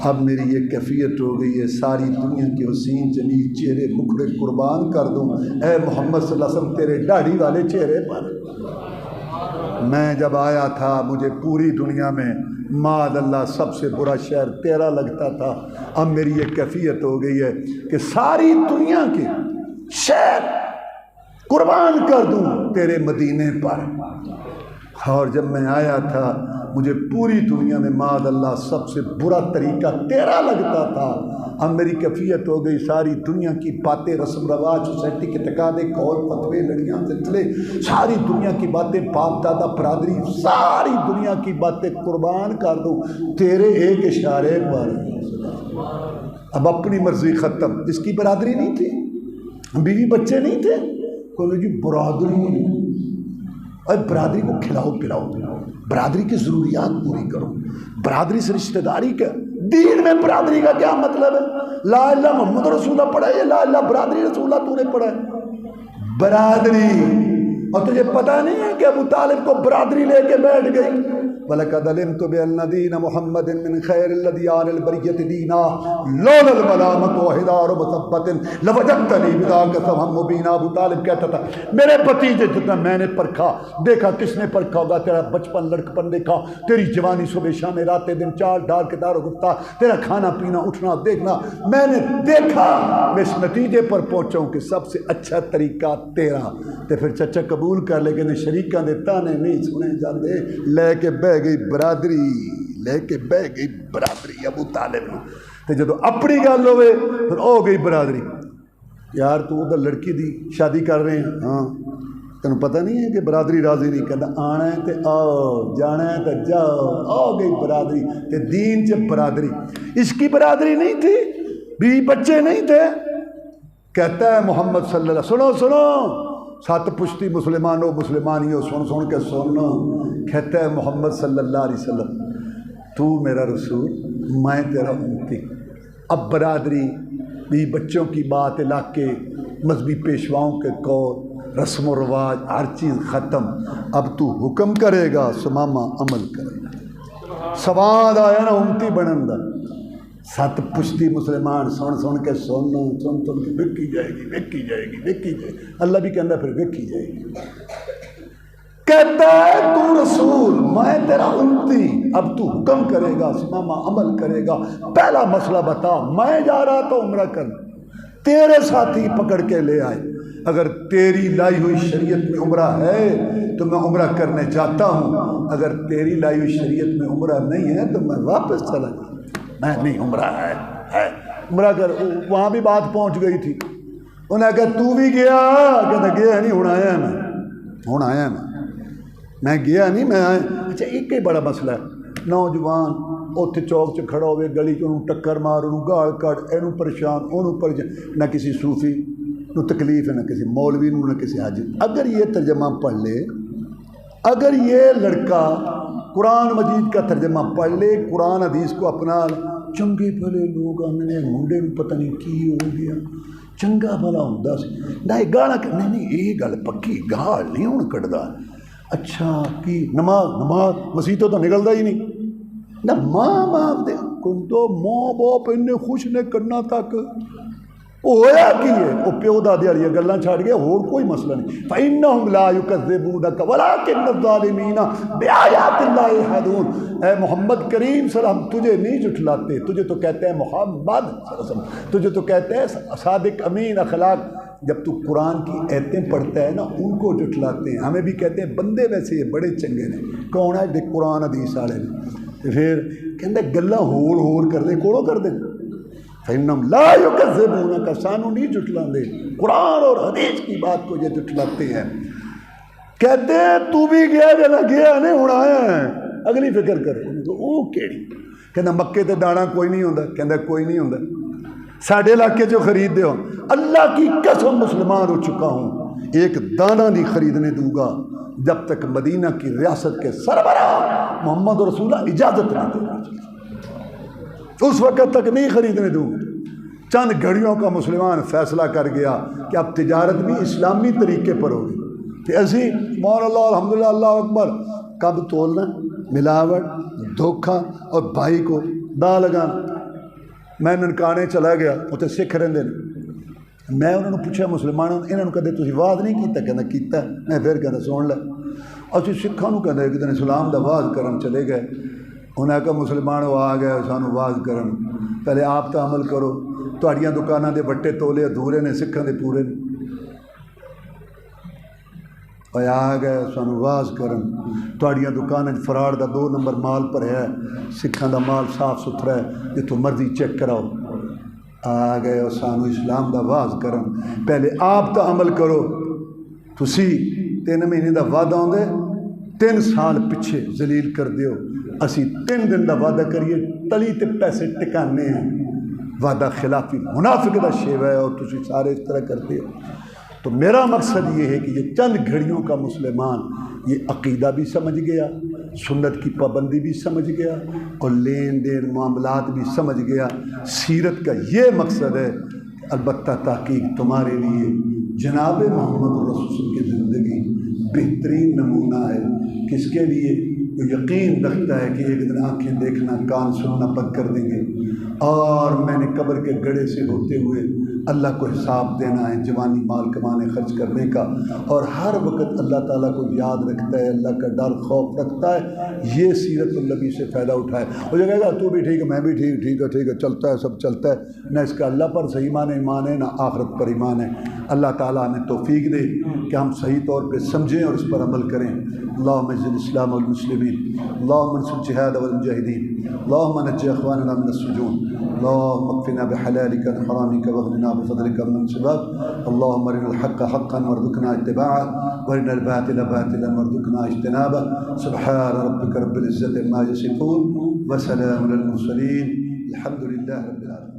اب میری یہ کیفیت ہو گئی ہے، ساری دنیا کے حسین جمیل چہرے مکھڑے قربان کر دوں اے محمد صلی اللہ علیہ وسلم تیرے داڑھی والے چہرے پر۔ میں جب آیا تھا مجھے پوری دنیا میں معاذ اللہ سب سے برا شہر تیرا لگتا تھا، اب میری یہ کیفیت ہو گئی ہے کہ ساری دنیا کے شہر قربان کر دوں تیرے مدینے پر۔ اور جب میں آیا تھا مجھے پوری دنیا میں معاذ اللہ سب سے برا طریقہ تیرا لگتا تھا، اب میری کیفیت ہو گئی ساری دنیا کی باتیں، رسم رواج، سوسائٹی کے تقاضے، قول فتوے، لڑیاں سلسلے، ساری دنیا کی باتیں، باپ دادا برادری، ساری دنیا کی باتیں قربان کر دوں تیرے ایک اشارے پر۔ اب اپنی مرضی ختم، اس کی برادری نہیں تھی، بیوی بچے نہیں تھے، کوئی جی برادری، اور برادری کو کھلاؤ پلاؤ، برادری کی ضروریات پوری کرو، برادری سے رشتہ داری کا، دین میں برادری کا کیا مطلب ہے؟ لا الہ محمد رسول اللہ پڑھا ہے، لا الہ برادری رسول اللہ تو نے پڑھا ہے، برادری، اور تجھے پتہ نہیں ہے کہ ابو طالب کو برادری لے کے بیٹھ گئی، وَلَقَدْ عَلِمْتُ بِأَنَّ دِينَ مُحَمَّدٍ مِّن خَيْرِ الَّذِي عَلَى الْبَرِيَّةِ دِينًا لَوْلَا الْمَلَامَةُ وَحِدَارُ مُثَبَّتٍ لَوَجَدْتَنِي بِذَاكَ سَمْحًا مُّبِينًا۔ ابو طالب کہتا تھا میرے بھتیجے جتنا میں نے پرکھا، دیکھا کس نے پرکھا ہوگا، تیرا بچپن لڑکپن دیکھا، تیری جوانی صبح شام راتیں دن چال ڈال کے دار و گفتہ، تیرا کھانا پینا اٹھنا دیکھنا میں نے دیکھا، میں اس نتیجے پر پہنچا ہوں کہ سب سے اچھا طریقہ تیرا۔ تو پھر چچا قبول کر لے کہ شریکاں دے تانے نہیں سنے جاندے، لے کے بہ گئی برادری، لے کے بہ گئی برادری ابو طالب نو۔ تو جدو اپنی گل ہوئے پھر ہو گئی برادری، یار تو ادھر لڑکی دی شادی کر رہے ہیں، ہاں تینوں پتہ نہیں ہے کہ برادری راضی نہیں کہتا، آنا ہے تو آؤ، جانا ہے تو جاؤ، آ گئی برادری۔ تے دین چ برادری، اس کی برادری نہیں تھی، بیوی بچے نہیں تھے، کہتا ہے محمد صلی اللہ علیہ وسلم، سنو 7 پشتی مسلمانوں مسلمانیوں سن کے سنو، کہتا ہے محمد صلی اللہ علیہ وسلم تو میرا رسول میں تیرا امتی۔ اب برادری، بھی بچوں کی بات، علاقے، مذہبی پیشواؤں کے قول، رسم و رواج، ہر چیز ختم، اب تو حکم کرے گا سماما عمل کرے گا۔ سواد آیا نا امتی بنن دا، 7 پشتی مسلمان سن کے سن کے ویکھی جائے گی، ویکھی جائے گی، ویکھی جائے گی، اللہ بھی کہندا پھر ویکھی جائے گی۔ کہتا ہے تو رسول میں تیرا امتی، اب تو حکم کرے گا سماما عمل کرے گا۔ پہلا مسئلہ بتا، میں جا رہا تو عمرہ کرنا، تیرے ساتھی پکڑ کے لے آئے، اگر تیری لائی ہوئی شریعت میں عمرہ ہے تو میں عمرہ کرنے جاتا ہوں، اگر تیری لائی ہوئی شریعت میں عمرہ نہیں ہے تو میں واپس چلا جاؤں، میں نہیں عمرہ ہے عمرہ کر۔ وہاں بھی بات پہنچ گئی تھی، انہیں کہا تو بھی گیا، کہتا گیا نہیں، ہوں آیا میں گیا نہیں، میں آیا۔ اچھا ایک ہی بڑا مسئلہ ہے، نوجوان اتنے چوک چ کھڑا ہوئے، گلی چ ٹکر مار، گال کٹ، اینوں پریشان اونوں پریشان، نہ کسی صوفی نو تکلیف ہے، نہ کسی مولوی نو، نہ کسی حاجی۔ اگر یہ ترجمہ پڑھ لے، اگر یہ لڑکا قرآن مجید کا ترجمہ پڑھ لے، قرآن حدیث کو اپنا، چنگے بھلے لوگ آنے منڈے میں پتہ نہیں کی ہو گیا، چنگا بھلا ہوں سی نہ گالا، نہیں یہ گل پکی گال نہیں ہوں کٹدا۔ اچھا کی نماز مسیح تو نکلتا ہی نہیں نہ، ماں باپ دے کن تو ماں باپ انہیں خوش نے کرنا تک ہویا کی ہے وہ پیو دادے والی گلاں چھڑ گیا، اور کوئی مسئلہ نہیں۔ فَإِنَّهُمْ لَا يُكَذِّبُونَكَ وَلَٰكِنَّ الظَّالِمِينَ بِآيَاتِ اللَّهِ يَجْحَدُونَ۔ اے محمد کریم صلی اللہ علیہ وسلم تجھے نہیں جھٹلاتے، تجھے تو کہتے ہیں محمد صلی اللہ علیہ وسلم، تجھے تو کہتے ہیں صادق امین اخلاق۔ جب تو قرآن کی ایتیں پڑھتا ہے نا ان کو جھٹلاتے ہیں، ہمیں بھی کہتے ہیں بندے ویسے یہ بڑے چنگے نے، کون ہے دیکھ قرآن حدیث والے نے، پھر کہتے گلاں ہور کر دے کوڑوں کر دے۔ فَإِنَّهُمْ لَا يُكَذِّبُونَكَ سانو نہیں جھٹلاندے، قرآن اور حدیث کی بات کو یہ جھٹلاتے ہیں۔ کہتے ہیں تو بھی گیا کہ نہ گیا نہیں ہوں آیا ہے، اگلی فکر کر وہ کیڑی کہنا مکے تے دانا کوئی نہیں ہوندا، کہندا کوئی نہیں ہوندا، ساڈے علاقے جو خرید دے ہو، اللہ کی قسم مسلمان ہو چکا ہوں، ایک دانہ نہیں خریدنے دوں گا جب تک مدینہ کی ریاست کے سربراہ محمد رسول اللہ اجازت نہ دے، اس وقت تک نہیں خریدنے دوں۔ چند گھڑیوں کا مسلمان فیصلہ کر گیا کہ اب تجارت بھی اسلامی طریقے پر ہوگی، کہ ایسی مولا اللہ الحمدللہ اللہ اکبر، کب تولنا، ملاوٹ، دھوکھا اور بھائی کو دا لگانا۔ میں ننکانے چلا گیا، اتنے سکھ رہندے نے، میں انہوں نے پوچھا مسلمانوں انہوں نے کہتے تسی واز نہیں کیتا، کہنا کیتا ہے، میں پھر کہنا سن لے، اسی سکھاں نوں کہندے ایک دن اسلام دا واز کرن چلے گئے، انہیں کہا مسلمانوں آ گئے سانو واز کرن، پہلے آپ تو عمل کرو، تہاڈیاں دکاناں دے بٹے تولے ادھورے نے، سکھاں دے پورے نے، اور آ گئے سانو واز کرن، تہاڈیاں دکاناں فراڑ دا 2 نمبر مال بھریا ہے، سکھاں دا مال صاف ستھرا ہے، جتوں مرضی چیک کراؤ، آ گئے اور سانو اسلام دا واز کرن، پہلے آپ تو عمل کرو، تسی 3 مہینے دا وعدہ ہوندے 3 سال پیچھے ذلیل کر دیو، اسی 3 دن دا وعدہ کریے تلی تے پیسے ٹکانے ہیں، وعدہ خلافی منافق دا شیوہ ہے اور تسی سارے اس طرح کرتے ہو۔ تو میرا مقصد یہ ہے کہ یہ چند گھڑیوں کا مسلمان یہ عقیدہ بھی سمجھ گیا، سنت کی پابندی بھی سمجھ گیا اور لین دین معاملات بھی سمجھ گیا۔ سیرت کا یہ مقصد ہے، البتہ تحقیق تمہارے لیے جناب محمد رسول کی زندگی بہترین نمونہ ہے، کس کے لیے وہ یقین رکھتا ہے کہ ایک دن آنکھیں دیکھنا کان سننا بند کر دیں گے، اور میں نے قبر کے گڑھے سے ہوتے ہوئے اللہ کو حساب دینا ہے، جوانی مال کمانے خرچ کرنے کا، اور ہر وقت اللہ تعالیٰ کو یاد رکھتا ہے، اللہ کا ڈر خوف رکھتا ہے، یہ سیرت النبی سے فائدہ اٹھائے۔ وہ جو کہے گا تو بھی ٹھیک ہے میں بھی ٹھیک ہے چلتا ہے سب چلتا ہے، نہ اس کا اللہ پر صحیح معنی ایمان ہے نہ آخرت پر ایمان ہے۔ اللہ تعالیٰ ہمیں توفیق دے کہ ہم صحیح طور پہ سمجھیں اور اس پر عمل کریں۔ اللہم اعز الاسلام والمسلمین، اللہم انصر الجہاد والمجاہدین، اللہم نجی اخواننا من السجون، اللہم اکفنا بحلالک عن حرامک واغننا بفضلک من سواک، اللہم ارنا الحق حقا وارزقنا اتباعہ وارنا الباطل باطلا وارزقنا اجتنابہ۔ سبحان ربک رب العزت عما یصفون وسلام علی المرسلین، الحمد للہ رب العالمین۔